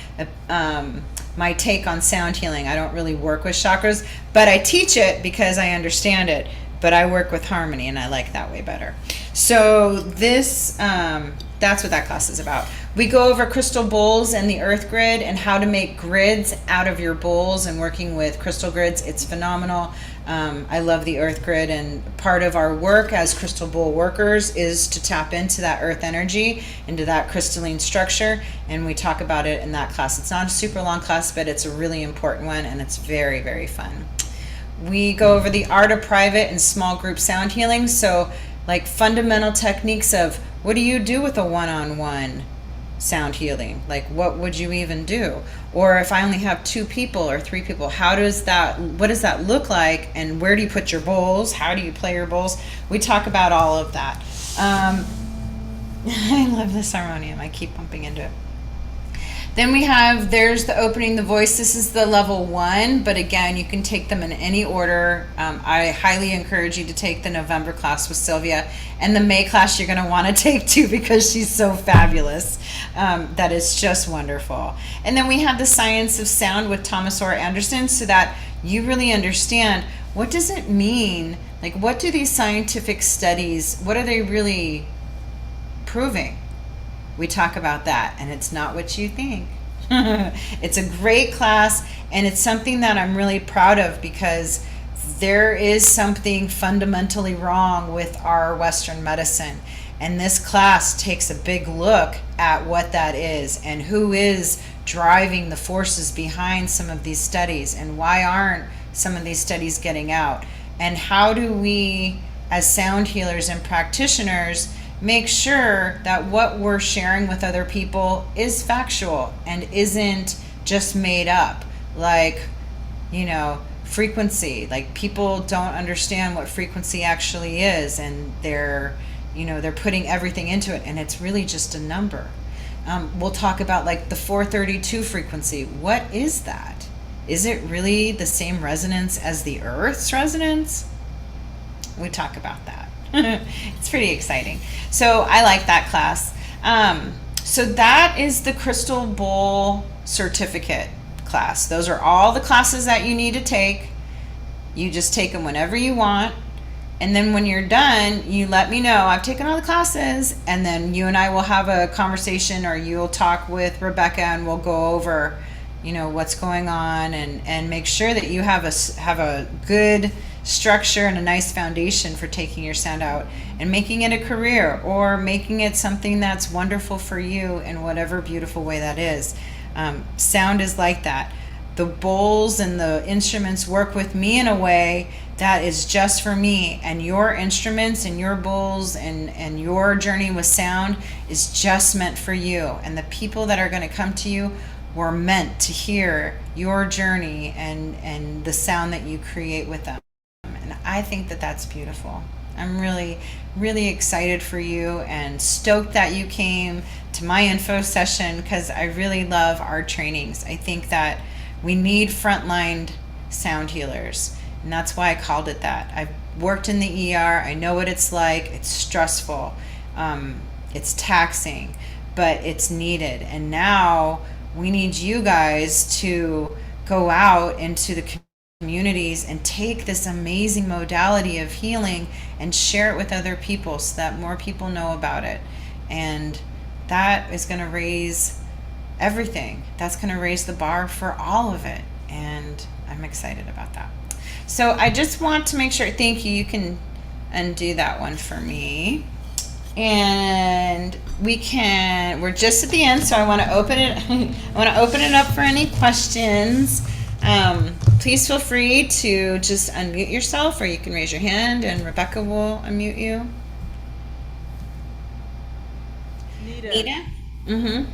take on sound healing. I don't really work with chakras, but I teach it because I understand it. But I work with harmony, and I like that way better. So this, that's what that class is about. We go over crystal bowls and the earth grid and how to make grids out of your bowls and working with crystal grids. It's phenomenal. I love the earth grid, and part of our work as crystal bowl workers is to tap into that earth energy, into that crystalline structure, and we talk about it in that class. It's not a super long class, but it's a really important one, and it's very, very fun. We go over the art of private and small group sound healing, so like fundamental techniques of what do you do with a one-on-one sound healing? Like, what would you even do? Or if I only have 2 people or 3 people, what does that look like? And where do you put your bowls? How do you play your bowls? We talk about all of that. I love this harmonium. I keep bumping into it. Then there's the opening the voice. This is the level 1, but again, you can take them in any order. I highly encourage you to take the November class with Sylvia, and the May class you're going to want to take too, because she's so fabulous. That is just wonderful. And then we have the Science of Sound with Thomas Orr Anderson, so that you really understand, what does it mean? Like, what do these scientific studies, what are they really proving? We talk about that, and it's not what you think. It's a great class, and it's something that I'm really proud of, because there is something fundamentally wrong with our Western medicine. And this class takes a big look at what that is, and who is driving the forces behind some of these studies, and why aren't some of these studies getting out, and how do we, as sound healers and practitioners, make sure that what we're sharing with other people is factual and isn't just made up. Like, frequency. Like, people don't understand what frequency actually is, and they're putting everything into it, and it's really just a number. We'll talk about like the 432 frequency. What is that? Is it really the same resonance as the Earth's resonance? We talk about that. It's pretty exciting. So I like that class. So that is the Crystal Bowl certificate class. Those are all the classes that you need to take. You just take them whenever you want. And then when you're done, you let me know, I've taken all the classes, and then you and I will have a conversation, or you'll talk with Rebecca, and we'll go over, what's going on, and make sure that you have a good structure and a nice foundation for taking your sound out and making it a career, or making it something that's wonderful for you in whatever beautiful way that is. Sound is like that. The bowls and the instruments work with me in a way that is just for me, and your instruments and your bowls and your journey with sound is just meant for you. And the people that are going to come to you were meant to hear your journey and the sound that you create with them. And I think that that's beautiful. I'm really, really excited for you and stoked that you came to my info session, because I really love our trainings. I think that we need frontline sound healers, and that's why I called it that. I've worked in the ER. I know what it's like. It's stressful. It's taxing, but it's needed. And now we need you guys to go out into the communities and take this amazing modality of healing and share it with other people, so that more people know about it. And that is going to raise everything. That's going to raise the bar for all of it. And I'm excited about that. So I just want to make sure, thank you. You can undo that one for me. And we're just at the end, so I want to open it up for any questions. Please feel free to just unmute yourself, or you can raise your hand and Rebecca will unmute you. Nita? Mm-hmm.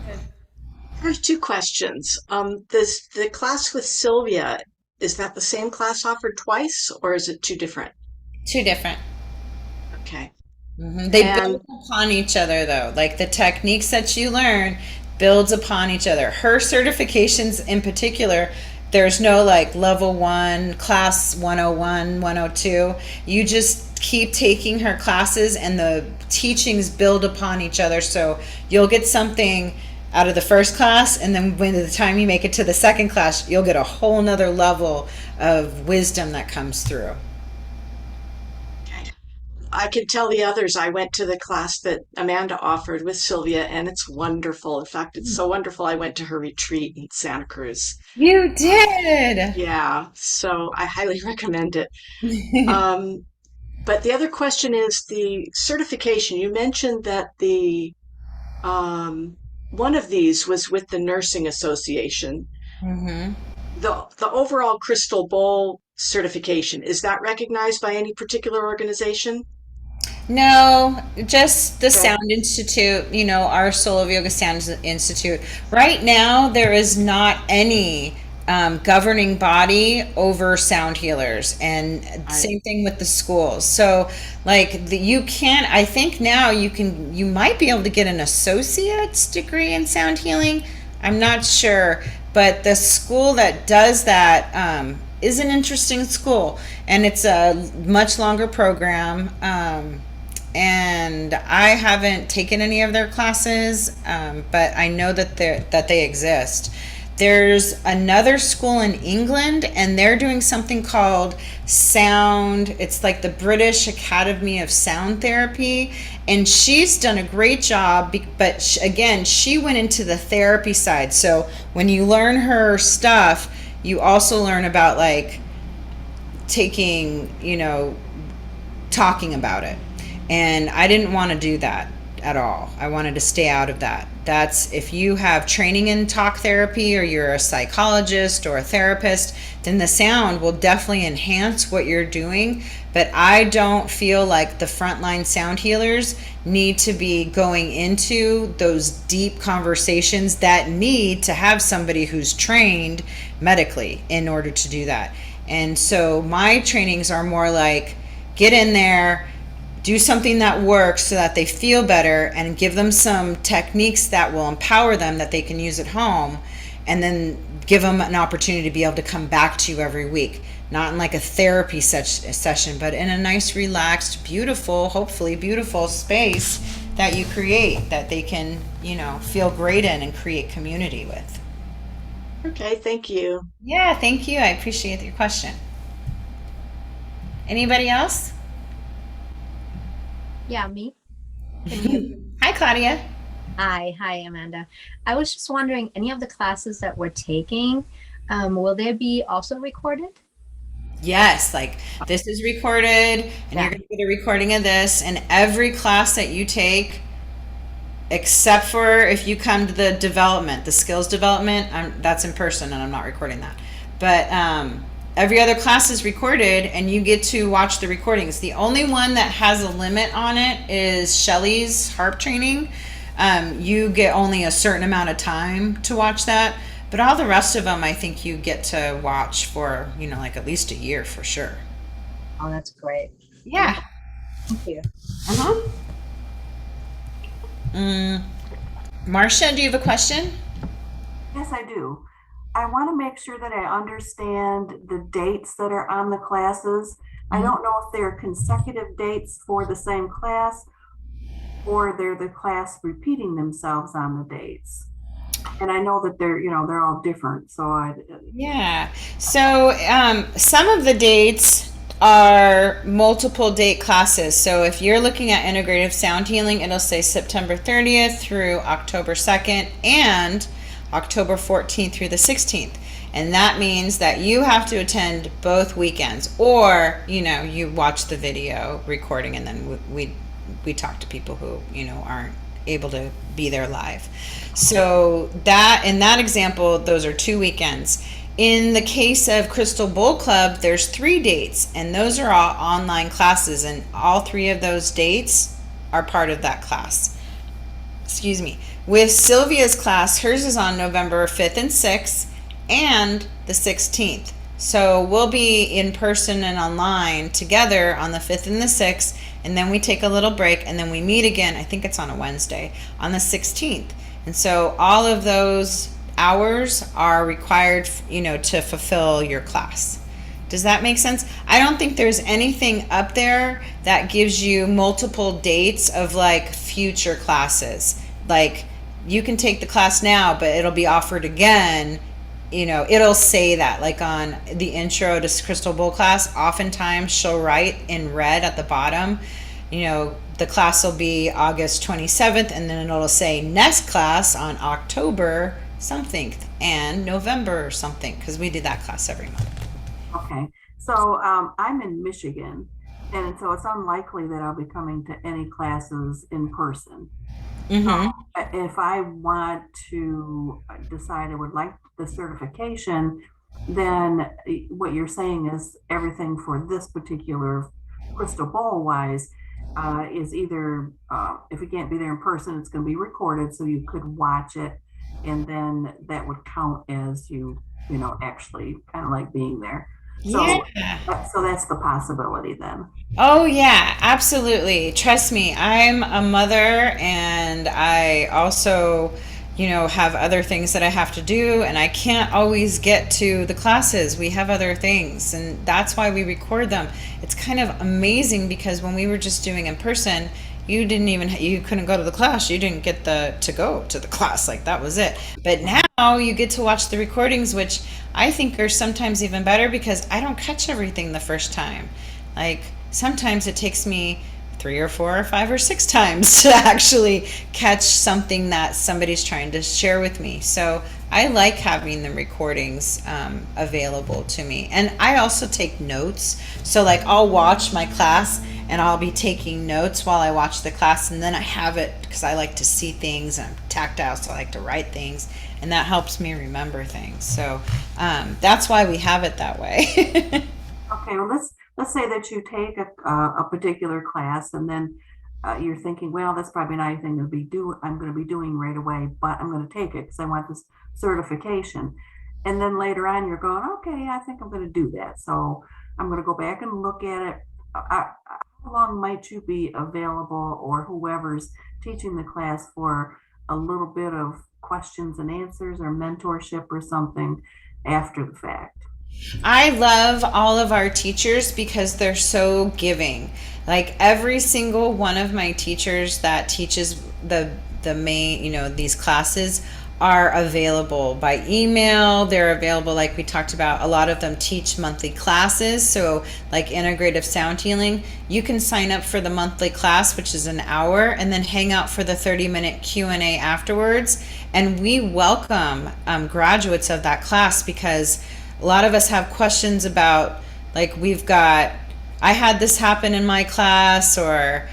I have 2 questions. The class with Sylvia, is that the same class offered twice, or is it 2 different? 2 different. Okay. Mm-hmm. They build upon each other, though. Like, the techniques that you learn builds upon each other. Her certifications in particular, there's no like level 1, class 101, 102. You just keep taking her classes, and the teachings build upon each other. So you'll get something out of the first class, and then when the time you make it to the second class, you'll get a whole nother level of wisdom that comes through. Okay. I could tell the others I went to the class that Amanda offered with Sylvia, and it's wonderful. In fact, it's so wonderful. I went to her retreat in Santa Cruz. You did. Yeah, so I highly recommend it. Um, but the other question is the certification. You mentioned that the um, one of these was with the Nursing Association. hmm The overall Crystal Bowl certification, is that recognized by any particular organization? No, just the Okay. Sound Institute, our Soul of Yoga Sound Institute. Right now, there is not any governing body over sound healers, and I, same thing with the schools. So, like, you can't, I think now you might be able to get an associate's degree in sound healing. I'm not sure, but the school that does that is an interesting school, and it's a much longer program. And I haven't taken any of their classes, but I know that they exist. There's another school in England, and they're doing something called Sound. It's like the British Academy of Sound Therapy, and she's done a great job. But again, she went into the therapy side. So when you learn her stuff, you also learn about like taking, talking about it. And I didn't want to do that at all. I wanted to stay out of that. That's if you have training in talk therapy or you're a psychologist or a therapist, then the sound will definitely enhance what you're doing. But I don't feel like the frontline sound healers need to be going into those deep conversations that need to have somebody who's trained medically in order to do that. And so my trainings are more like get in there, do something that works so that they feel better, and give them some techniques that will empower them that they can use at home, and then give them an opportunity to be able to come back to you every week, not in like a therapy session, but in a nice, relaxed, beautiful, hopefully beautiful space that you create that they can, feel great in and create community with. okay, thank you. Yeah, thank you. I appreciate your question. Anybody else? Yeah, me. Can you hear me? Hi, Claudia. Hi, Amanda. I was just wondering, any of the classes that we're taking, will they be also recorded? Yes, like this is recorded, and you're Yeah. going to get a recording of this, and every class that you take, except for if you come to the skills development, that's in person, and I'm not recording that. But every other class is recorded, and you get to watch the recordings. The only one that has a limit on it is Shelly's harp training. You get only a certain amount of time to watch that, but all the rest of them, I think you get to watch for, like at least a year for sure. Oh, that's great. Yeah. Thank you. Uh-huh. Marcia, do you have a question? Yes, I do. I want to make sure that I understand the dates that are on the classes. I don't know if they're consecutive dates for the same class or they're the class repeating themselves on the dates. And I know that they're all different. So Yeah. So some of the dates are multiple date classes. So if you're looking at integrative sound healing, it'll say September 30th through October 2nd and October 14th through the 16th. And that means that you have to attend both weekends, or you watch the video recording, and then we talk to people who aren't able to be there live. So that in that example, those are 2 weekends. In the case of Crystal Bowl Club, there's 3 dates, and those are all online classes, and all 3 of those dates are part of that class. Excuse me. With Sylvia's class, hers is on November 5th and 6th and the 16th. So we'll be in person and online together on the 5th and the 6th, and then we take a little break, and then we meet again, I think it's on a Wednesday, on the 16th. And so all of those hours are required, to fulfill your class. Does that make sense? I don't think there's anything up there that gives you multiple dates of like future classes. Like you can take the class now, but it'll be offered again. It'll say that like on the intro to Crystal Bowl class, oftentimes she'll write in red at the bottom, the class will be August 27th, and then it'll say next class on October something and November something, because we do that class every month. Okay, so I'm in Michigan, and so it's unlikely that I'll be coming to any classes in person. Mm-hmm. If I want to decide I would like the certification, then what you're saying is everything for this particular crystal ball wise is either if you can't be there in person, it's going to be recorded, so you could watch it, and then that would count as actually kind of like being there. So, Yeah. so that's the possibility then. Oh, yeah, absolutely. Trust me, I'm a mother and I also, have other things that I have to do, and I can't always get to the classes. We have other things, and that's why we record them. It's kind of amazing because when we were just doing in person, you couldn't go to the class. You didn't get to go to the class. Like, that was it. But now you get to watch the recordings, which I think are sometimes even better because I don't catch everything the first time. Like, sometimes it takes me 3 or 4 or 5 or 6 times to actually catch something that somebody's trying to share with me. So I like having the recordings available to me. And I also take notes. So, like, I'll watch my class and I'll be taking notes while I watch the class, and then I have it because I like to see things, and I'm tactile, so I like to write things, and that helps me remember things. So that's why we have it that way. Okay, well, let's say that you take a particular class, and then you're thinking, well, that's probably not anything I'm going to be doing right away, but I'm going to take it because I want this certification. And then later on, you're going, okay, I think I'm going to do that. So I'm going to go back and look at it. How long might you be available, or whoever's teaching the class, for a little bit of questions and answers or mentorship or something after the fact? I love all of our teachers because they're so giving. Like, every single one of my teachers that teaches the main, these classes are available by email. They're available, like we talked about. A lot of them teach monthly classes. So, like integrative sound healing, you can sign up for the monthly class, which is an hour, and then hang out for the 30-minute Q&A afterwards. And we welcome graduates of that class because a lot of us have questions about, like, I had this happen in my class, or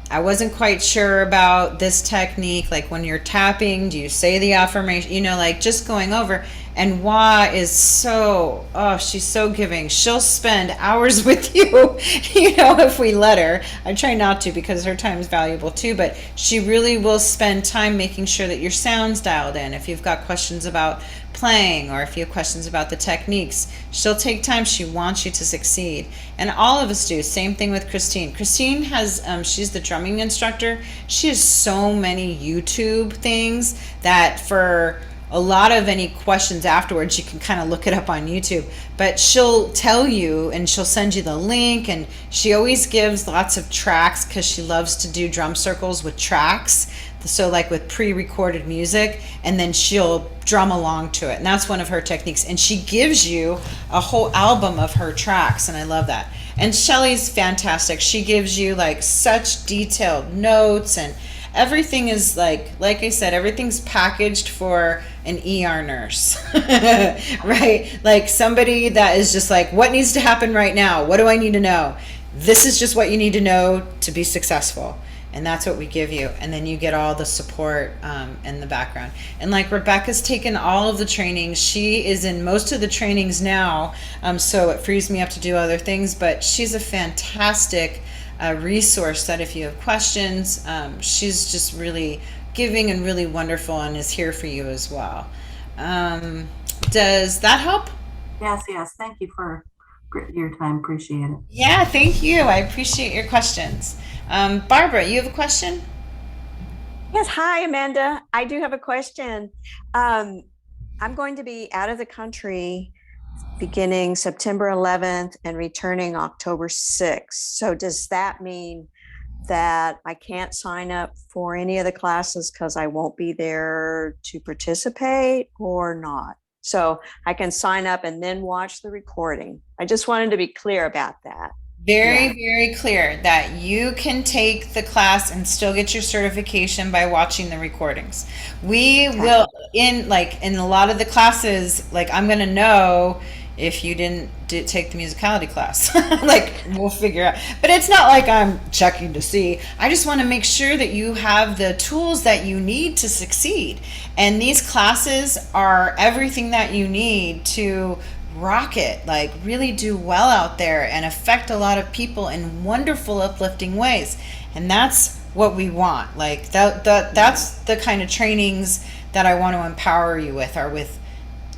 I wasn't quite sure about this technique. Like, when you're tapping, do you say the affirmation? Like, just going over. And Wah is she's so giving. She'll spend hours with you, if we let her. I try not to because her time is valuable too, but she really will spend time making sure that your sound's dialed in. If you've got questions about playing, or if you have questions about the techniques, she'll take time. She wants you to succeed, and all of us do. Same thing with Christine. Christine has she's the drumming instructor. She has so many YouTube things that for a lot of any questions afterwards, you can kind of look it up on YouTube, but she'll tell you and she'll send you the link, and she always gives lots of tracks because she loves to do drum circles with tracks. So, like, with pre-recorded music, and then she'll drum along to it, and that's one of her techniques. And she gives you a whole album of her tracks, and I love that. And Shelly's fantastic. She gives you, like, such detailed notes, and everything is like I said, everything's packaged for an ER nurse, right? Like, somebody that is just like, what needs to happen right now? What do I need to know? This is just what you need to know to be successful. And that's what we give you. And then you get all the support in the background. And, like, Rebecca's taken all of the trainings. She is in most of the trainings now, so it frees me up to do other things. But she's a fantastic resource that if you have questions, she's just really giving and really wonderful, and is here for you as well. Does that help? Yes. Thank you for your time. Appreciate it. Yeah, thank you. I appreciate your questions. Barbara, you have a question? Yes. Hi, Amanda. I do have a question. I'm going to be out of the country beginning September 11th and returning October 6th. So does that mean that I can't sign up for any of the classes because I won't be there to participate, or not? So I can sign up and then watch the recording. I just wanted to be clear about that. very, Yeah. very clear that you can take the class and still get your certification by watching the recordings. We Okay. will, in a lot of the classes, like I'm gonna know if you didn't take the musicality class. Like we'll figure out. But it's not like I'm checking to see. I just want to make sure that you have the tools that you need to succeed. And these classes are everything that you need to rock it, like really do well out there and affect a lot of people in wonderful, uplifting ways. And that's what we want. Like that's the kind of trainings that I want to empower you with, are with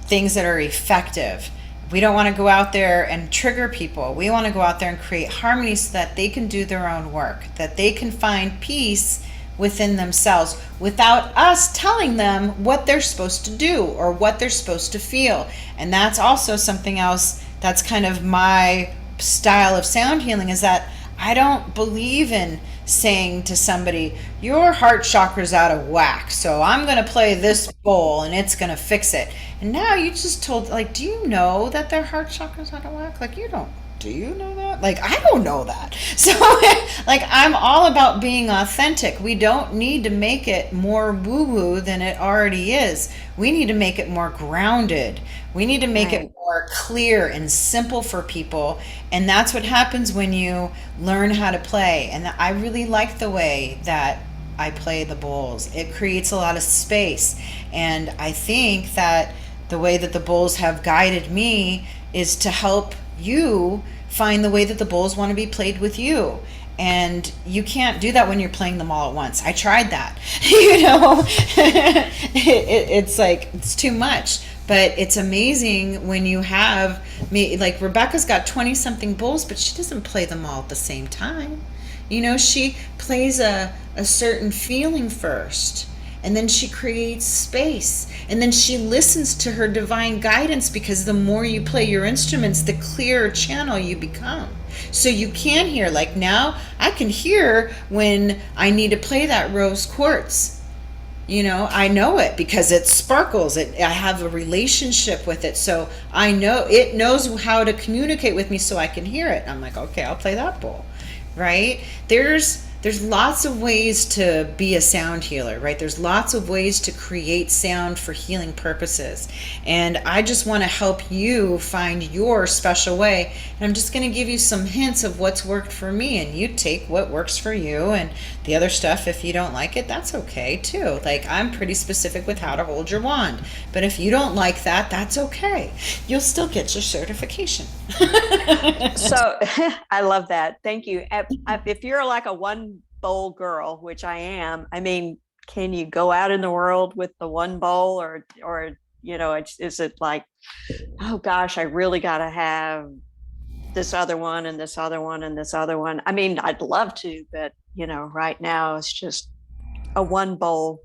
things that are effective. We don't want to go out there and trigger people. We want to go out there and create harmony so that they can do their own work, that they can find peace within themselves without us telling them what they're supposed to do or what they're supposed to feel. And that's also something else that's kind of my style of sound healing, is that I don't believe in saying to somebody, your heart chakra's out of whack, so I'm going to play this bowl and it's going to fix it. And now you just told, like, do you know that their heart chakra's out of whack? Like, you don't. Do you know that? Like, I don't know that. So, like, I'm all about being authentic. We don't need to make it more woo-woo than it already is. We need to make it more grounded. We need to make it Right. more clear and simple for people. And that's what happens when you learn how to play. And I really like the way that I play the bowls. It creates a lot of space. And I think that the way that the bowls have guided me is to help you find the way that the bowls want to be played with you. And you can't do that when you're playing them all at once. I tried that. You know, it's like, it's too much. But it's amazing when you have me, like Rebecca's got 20 something bowls, but she doesn't play them all at the same time. You know, she plays a certain feeling first, and then she creates space, and then she listens to her divine guidance, because the more you play your instruments, the clearer channel you become. So you can hear, like now I can hear when I need to play that rose quartz. You know, I know it because it sparkles. I have a relationship with it, so I know it knows how to communicate with me, so I can hear it. I'm like, okay, I'll play that bowl, right? There's lots of ways to be a sound healer, right? There's lots of ways to create sound for healing purposes. And I just want to help you find your special way. And I'm just going to give you some hints of what's worked for me, and you take what works for you, and the other stuff, if you don't like it, that's okay too. Like, I'm pretty specific with how to hold your wand. But if you don't like that, that's okay. You'll still get your certification. So I love that. Thank you. If you're like a one bowl girl, which I am, I mean, can you go out in the world with the one bowl, or is it like, oh gosh, I really got to have this other one and this other one and this other one? I mean, I'd love to, but right now it's just a one bowl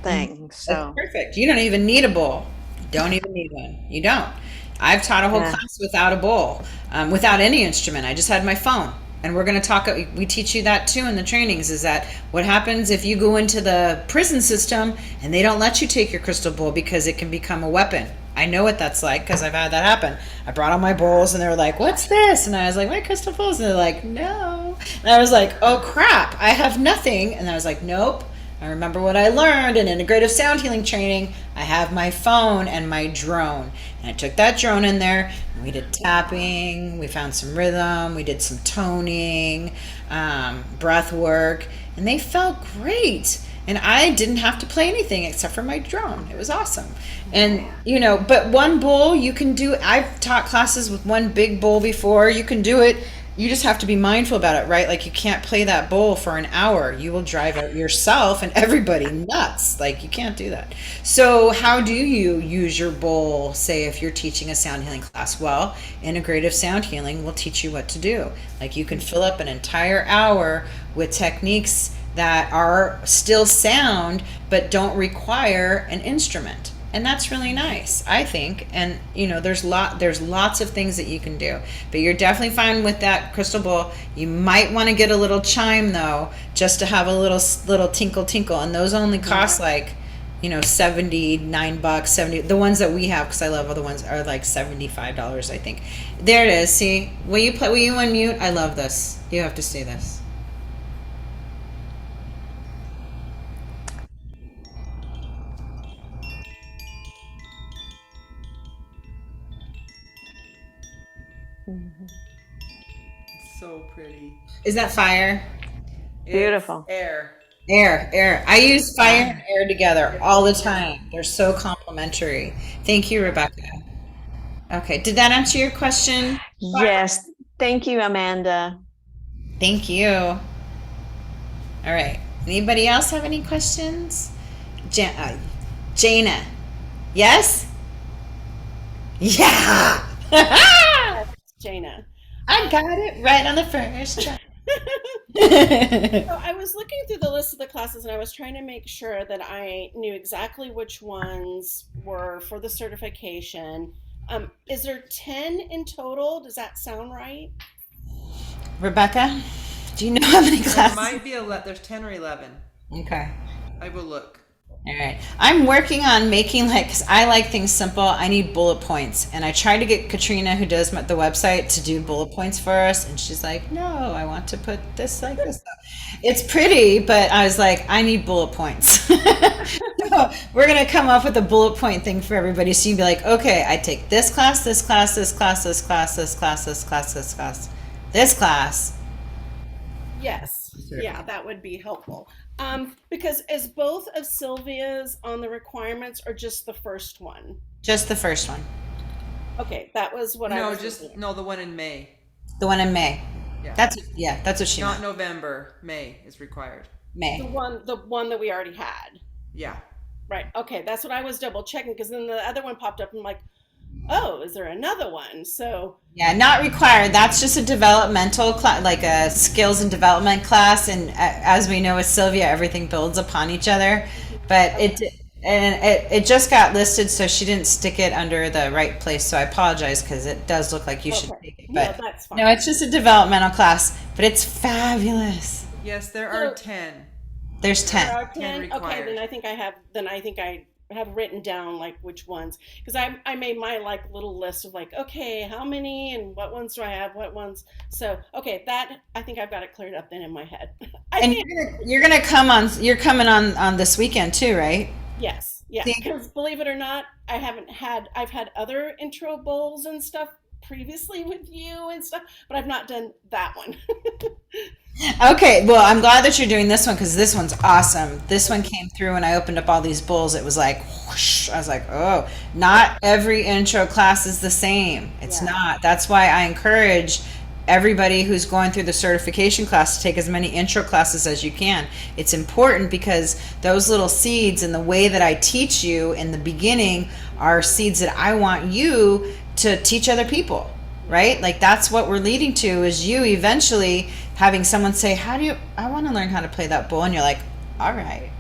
thing. That's So perfect. You don't even need a bowl. You don't even need one. You don't. I've taught a whole yeah. class without a bowl, without any instrument. I just had my phone. And we're going to talk, we teach you that too in the trainings, is that what happens if you go into the prison system and they don't let you take your crystal bowl because it can become a weapon. I know what that's like because I've had that happen. I brought all my bowls and they were like, what's this? And I was like, my crystal bowls. And they're like, no. And I was like, oh crap, I have nothing. And I was like, nope. I remember what I learned in integrative sound healing training. I have my phone and my drone. And I took that drone in there and we did tapping, we found some rhythm, we did some toning, breath work, and they felt great. And I didn't have to play anything except for my drone. It was awesome. And, but one bowl you can do, I've taught classes with one big bowl before. You can do it. You just have to be mindful about it, right? Like, you can't play that bowl for an hour. You will drive out yourself and everybody nuts. Like, you can't do that. So how do you use your bowl, say, if you're teaching a sound healing class? Well, integrative sound healing will teach you what to do. Like, you can fill up an entire hour with techniques that are still sound but don't require an instrument. And that's really nice, I think. And there's lots of things that you can do. But you're definitely fine with that crystal bowl. You might want to get a little chime though, just to have a little tinkle tinkle. And those only cost like $79, 70. The ones that we have, because I love other ones, are like $75, I think. There it is. See, will you unmute? I love this. You have to see this. So pretty. Is that fire? It's Beautiful. air. Air. I use fire and air together all the time. They're so complementary. Thank you, Rebecca. Okay, did that answer your question? Yes. Thank you, Amanda. Thank you. All right. Anybody else have any questions? Jana. Yes? Yeah. Jana. I got it right on the first try. So I was looking through the list of the classes and I was trying to make sure that I knew exactly which ones were for the certification. Is there 10 in total? Does that sound right? Rebecca, do you know how many There classes? might be there's 10 or 11. Okay. I will look. All right. I'm working on making because I like things simple. I need bullet points. And I tried to get Katrina, who does the website, to do bullet points for us. And she's like, no, I want to put this like this. It's pretty, but I was like, I need bullet points. So we're going to come up with a bullet point thing for everybody. So you'd be like, okay, I take this class, this class, this class, this class, this class, this class, this class, this class. Yes. Yeah, that would be helpful. Because is both of Sylvia's on the requirements or just the first one? Just the first one. Okay, that was what I No, was just thinking. no, the one in May. The one in May. Yeah. That's what she Not meant. November. May is required. May. The one that we already had. Yeah. Right. Okay, that's what I was double checking because then the other one popped up and I'm like, oh, is there another one? So Yeah, not required. That's just a developmental class, like a skills and development class. And as we know with Sylvia, everything builds upon each other. But it just got listed, so she didn't stick it under the right place. So I apologize because it does look like you should take it. no, But that's fine. no, it's just a developmental class. But it's fabulous. Yes, there are So- 10. There's 10. There are 10 10? Okay, required. then I think I have written down like which ones because I made my like little list of like, okay, how many and what ones do I have, what ones. So okay, that I think I've got it cleared up then in my head. And you're gonna you're coming on this weekend too, right? Yes, yeah. See? Because believe it or not, I've had other intro bowls and stuff previously with you and stuff, but I've not done that one. Okay, well, I'm glad that you're doing this one because this one's awesome. This one came through and I opened up all these bowls. It was like, whoosh. I was like, oh, not every intro class is the same. It's Yeah. not. That's why I encourage everybody who's going through the certification class to take as many intro classes as you can. It's important because those little seeds and the way that I teach you in the beginning are seeds that I want you to teach other people, right? Like that's what we're leading to is you eventually having someone say, I want to learn how to play that bowl. And you're like, all right.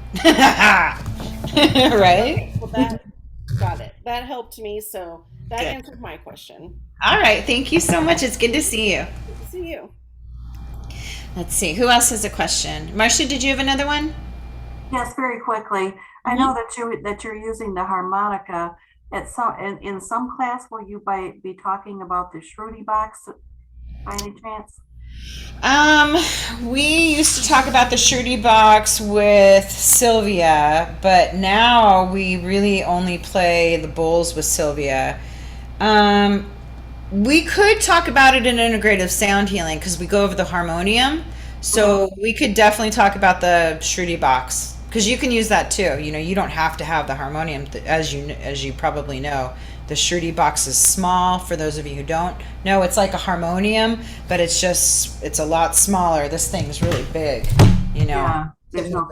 Right? Well, that got it. That helped me. So that Good. answered my question. All right. Thank you so much. It's good to see you. Good to see you. Let's see. Who else has a question? Marcia, did you have another one? Yes, very quickly. I know that you're using the harmonica at in some class. Will you be talking about the Shruti box by any chance? We used to talk about the Shruti box with Sylvia, but now we really only play the bowls with Sylvia. We could talk about it in integrative sound healing because we go over the harmonium. So we could definitely talk about the Shruti box because you can use that too. You know, you don't have to have the harmonium as you probably know. The Shruti box is small for those of you who don't know. It's like a harmonium, but it's a lot smaller. This thing's really big, you know. Yeah, there's no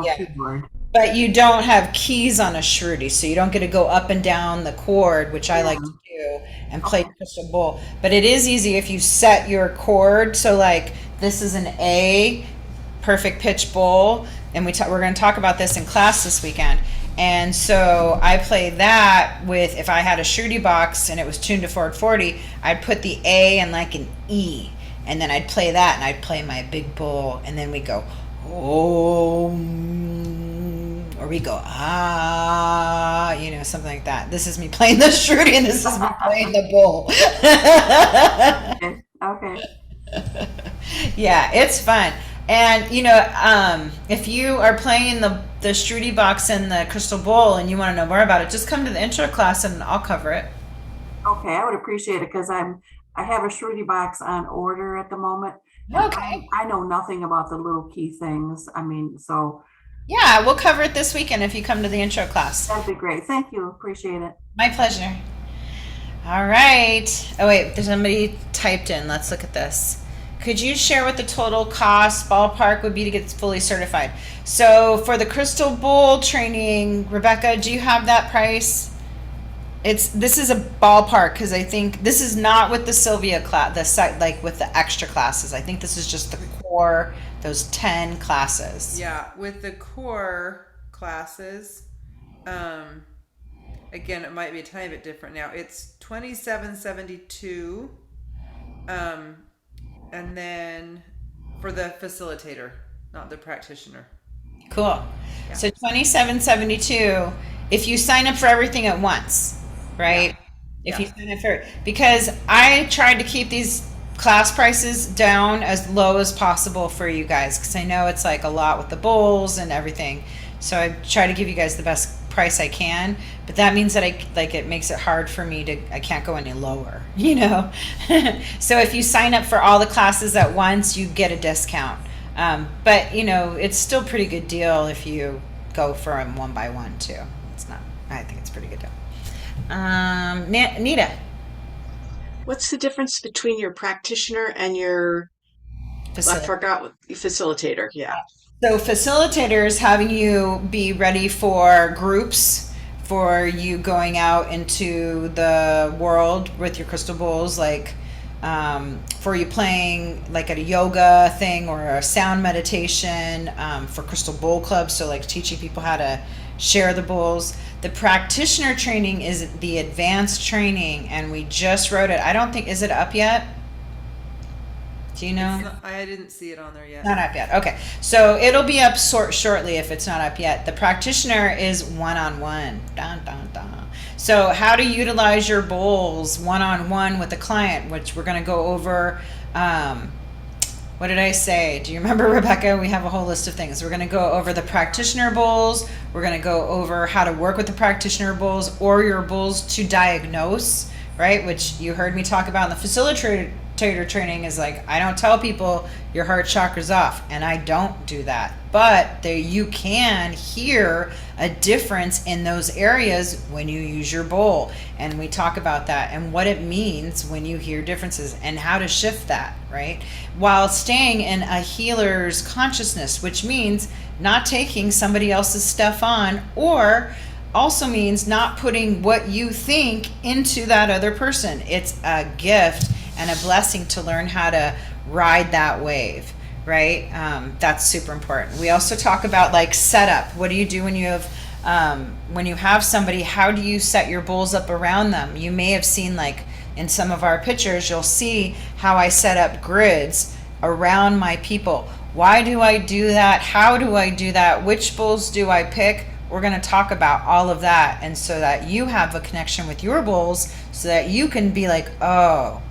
Yeah. keyboard. But you don't have keys on a Shruti, so you don't get to go up and down the chord, which I like to do, and play crystal bowl. But it is easy if you set your chord. So like this is an A, perfect pitch bowl, and we're going to talk about this in class this weekend. And so I play that with, if I had a Shruti box and it was tuned to 440, I'd put the A and like an E, and then I'd play that, and I'd play my big bowl, and then we go, oh, or we go, ah, you know, something like that. This is me playing the Shruti and this is me playing the bull. Okay. Okay. Yeah, it's fun. And you know, if you are playing the Shruti box and the crystal bowl and you want to know more about it, just come to the intro class and I'll cover it. Okay, I would appreciate it because I have a Shruti box on order at the moment. And Okay. I know nothing about the little key things. I mean, so Yeah, we'll cover it this weekend if you come to the intro class. that'd be great. Thank you. Appreciate it. My pleasure. All right. Oh, wait, there's somebody typed in. Let's look at this. Could you share what the total cost ballpark would be to get fully certified? So for the crystal bowl training, Rebecca, do you have that price? This is a ballpark because I think this is not with the Sylvia class, the site like with the extra classes. I think this is just the core, those 10 classes. Yeah, with the core classes, again, it might be a tiny bit different now. It's $27.72, and then for the facilitator, not the practitioner. Cool. So 27.72 if you sign up for everything at once, right? If you sign up for, because I tried to keep these class prices down as low as possible for you guys because I know it's like a lot with the bowls and everything. So I try to give you guys the best price I can, but that means that it makes it hard for me I can't go any lower, you know? So if you sign up for all the classes at once, you get a discount. But you know, it's still a pretty good deal if you go for them one by one too. I think it's a pretty good deal. Nita. What's the difference between your practitioner and your, I forgot what, facilitator? Yeah. So facilitator is having you be ready for groups, for you going out into the world with your crystal bowls, like for you playing like at a yoga thing or a sound meditation, for crystal bowl clubs, so like teaching people how to share the bowls. The practitioner training is the advanced training, and we just wrote it. I don't think, is it up yet? Do you know? I didn't see it on there yet. Not up yet. Okay. So it'll be up shortly if it's not up yet. The practitioner is one-on-one. Dun, dun, dun. So how to utilize your bowls one-on-one with a client, which we're going to go over. What did I say? Do you remember, Rebecca? We have a whole list of things. We're going to go over the practitioner bowls. We're going to go over how to work with the practitioner bowls or your bowls to diagnose, right? Which you heard me talk about in the facilitator training is like, I don't tell people your heart chakra's off, and I don't do that. But you can hear a difference in those areas when you use your bowl. And we talk about that and what it means when you hear differences and how to shift that, right? While staying in a healer's consciousness, which means not taking somebody else's stuff on, or also means not putting what you think into that other person. It's a gift and a blessing to learn how to ride that wave, right? That's super important. We also talk about like setup. What do you do when you have somebody? How do you set your bowls up around them? You may have seen, like in some of our pictures, you'll see how I set up grids around my people. Why do I do that? How do I do that? Which bowls do I pick? We're going to talk about all of that, and so that you have a connection with your bowls, so that you can be like, oh,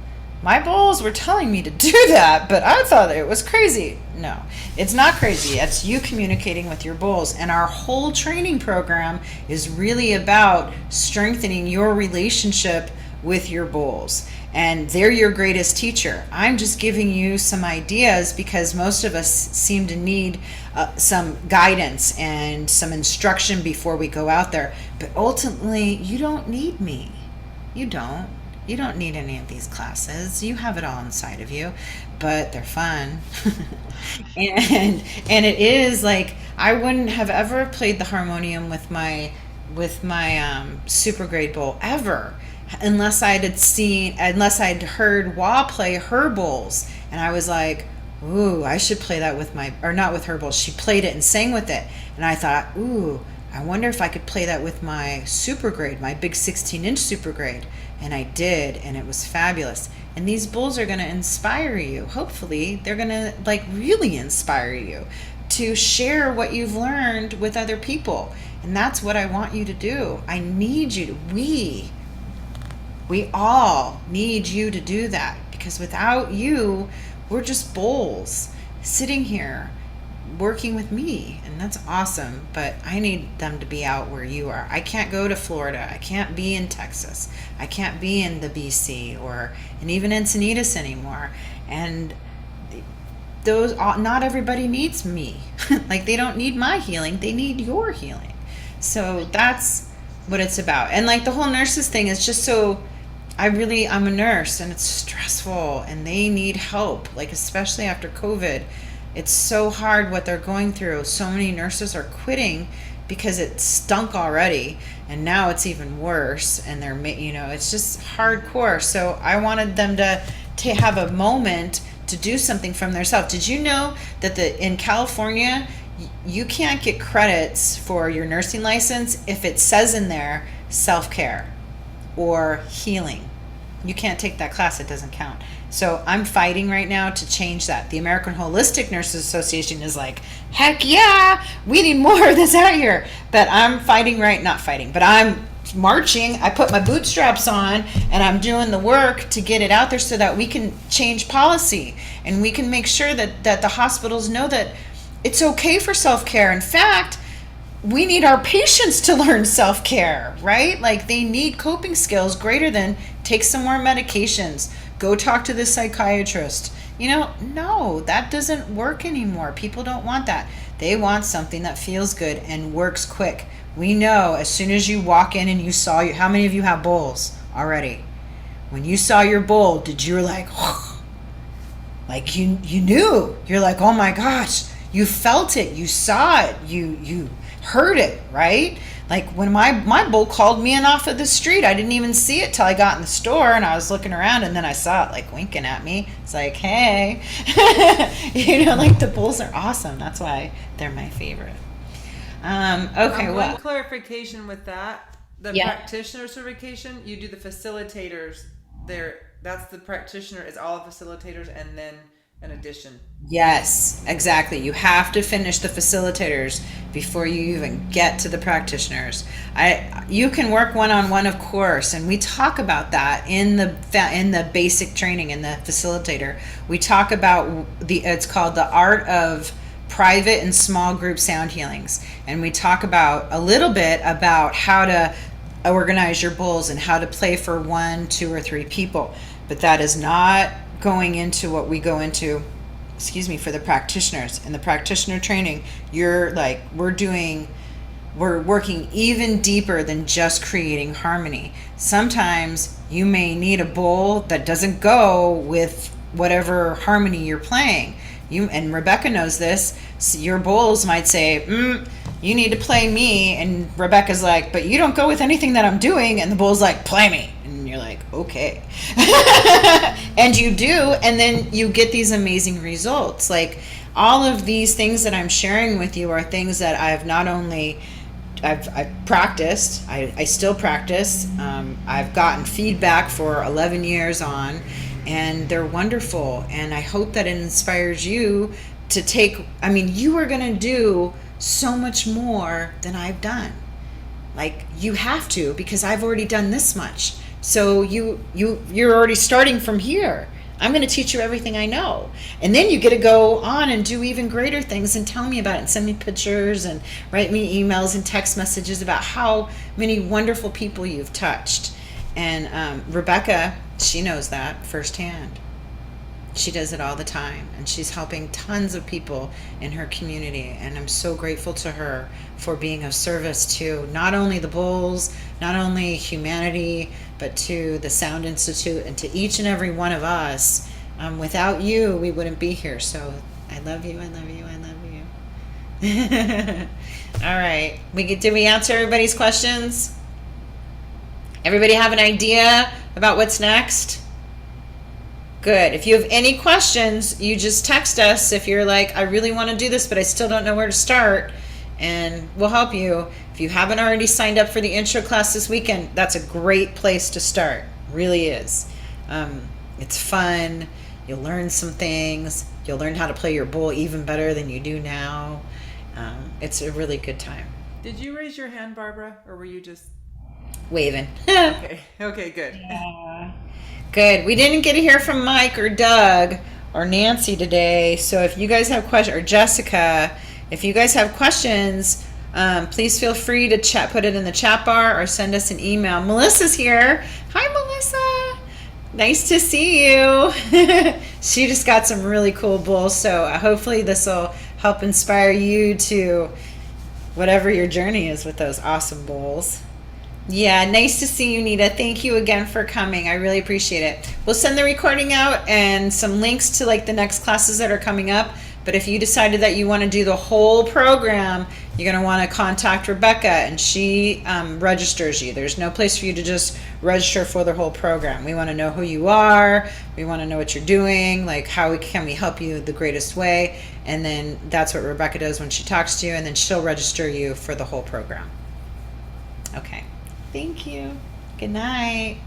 my bowls were telling me to do that, but I thought it was crazy. No, it's not crazy. It's you communicating with your bowls. And our whole training program is really about strengthening your relationship with your bowls. And they're your greatest teacher. I'm just giving you some ideas because most of us seem to need some guidance and some instruction before we go out there. But ultimately, you don't need me. You don't. You don't need any of these classes. You have it all inside of you, but they're fun. and it is like, I wouldn't have ever played the harmonium with my super grade bowl ever, unless I'd heard Wah play her bowls, and I was like, ooh, I should play that with not with her bowls. She played it and sang with it, and I thought, ooh, I wonder if I could play that with my super grade, my big 16-inch super grade. And I did, and it was fabulous. And these bowls are going to inspire you. Hopefully, they're going to like really inspire you to share what you've learned with other people. And that's what I want you to do. I need you to, we all need you to do that, because without you, we're just bowls sitting here working with me, and that's awesome. But I need them to be out where you are. I can't go to Florida. I can't be in Texas. I can't be in the BC and even Encinitas anymore. And those, not everybody needs me. Like, they don't need my healing. They need your healing. So that's what it's about. And like the whole nurses thing is just so, I'm a nurse, and it's stressful, and they need help. Like, especially after COVID, it's so hard what they're going through. So many nurses are quitting because it stunk already, and now it's even worse, and they're, it's just hardcore. So I wanted them to have a moment to do something from themselves. Did you know that in California, you can't get credits for your nursing license if it says in there self-care or healing? You can't take that class. It doesn't count. So I'm fighting right now to change that. The American Holistic Nurses Association is like, heck yeah, we need more of this out here. But I'm I'm marching. I put my bootstraps on, and I'm doing the work to get it out there so that we can change policy, and we can make sure that the hospitals know that it's okay for self-care. In fact, we need our patients to learn self-care, right? Like, they need coping skills greater than take some more medications, go talk to the psychiatrist. No, that doesn't work anymore. People don't want that. They want something that feels good and works quick. We know as soon as you walk in and you saw how many of you have bowls already? When you saw your bowl, did you like, like you knew? You're like, oh my gosh, you felt it, you saw it, you heard it, right? Like when my bowl called me in off of the street, I didn't even see it till I got in the store, and I was looking around, and then I saw it like winking at me. It's like, hey, like the bowls are awesome. That's why they're my favorite. Okay, One clarification with that, the Yeah. practitioner certification, you do the facilitators there. That's the practitioner is all facilitators, and then an addition. Yes, exactly. You have to finish the facilitators before you even get to the practitioners. You can work one-on-one, of course, and we talk about that in the basic training in the facilitator. We talk about it's called the art of private and small group sound healings, and we talk about a little bit about how to organize your bowls and how to play for 1, 2, or 3 people. But that is not going into what we go into, for the practitioners. In the practitioner training, we're working even deeper than just creating harmony. Sometimes you may need a bowl that doesn't go with whatever harmony you're playing. And Rebecca knows this. So your bowls might say, you need to play me, and Rebecca's like, but you don't go with anything that I'm doing, and the bowl's like, play me, and you're like, okay. And you do, and then you get these amazing results. Like, all of these things that I'm sharing with you are things that I've practiced. I still practice. I've gotten feedback for 11 years on, and they're wonderful. And I hope that it inspires you to you are going to do so much more than I've done. Like, you have to, because I've already done this much. So you're already starting from here. I'm going to teach you everything I know. And then you get to go on and do even greater things and tell me about it and send me pictures and write me emails and text messages about how many wonderful people you've touched. And Rebecca, she knows that firsthand. She does it all the time, and she's helping tons of people in her community, and I'm so grateful to her for being of service to not only the Bulls, not only humanity, but to the Sound Institute and to each and every one of us. Without you, we wouldn't be here. So I love you, I love you, I love you. All right, did we answer everybody's questions? Everybody have an idea about what's next? Good. If you have any questions, you just text us. If you're like, I really want to do this, but I still don't know where to start, and we'll help you. If you haven't already signed up for the intro class this weekend, that's a great place to start. Really is. It's fun. You'll learn some things. You'll learn how to play your bowl even better than you do now. It's a really good time. Did you raise your hand, Barbara, or were you just Waving. okay? Okay, good. Yeah. Good. We didn't get to hear from Mike or Doug or Nancy today. So if you guys have questions, or Jessica, if you guys have questions, please feel free to put it in the chat bar or send us an email. Melissa's here. Hi, Melissa. Nice to see you. She just got some really cool bowls. So hopefully this will help inspire you to whatever your journey is with those awesome bowls. Yeah, nice to see you, Nita. Thank you again for coming. I really appreciate it. We'll send the recording out and some links to like the next classes that are coming up. But if you decided that you want to do the whole program, you're going to want to contact Rebecca, and she registers you. There's no place for you to just register for the whole program. We want to know who you are. We want to know what you're doing, like how can we help you the greatest way. And then that's what Rebecca does when she talks to you, and then she'll register you for the whole program. Okay. Thank you. Good night.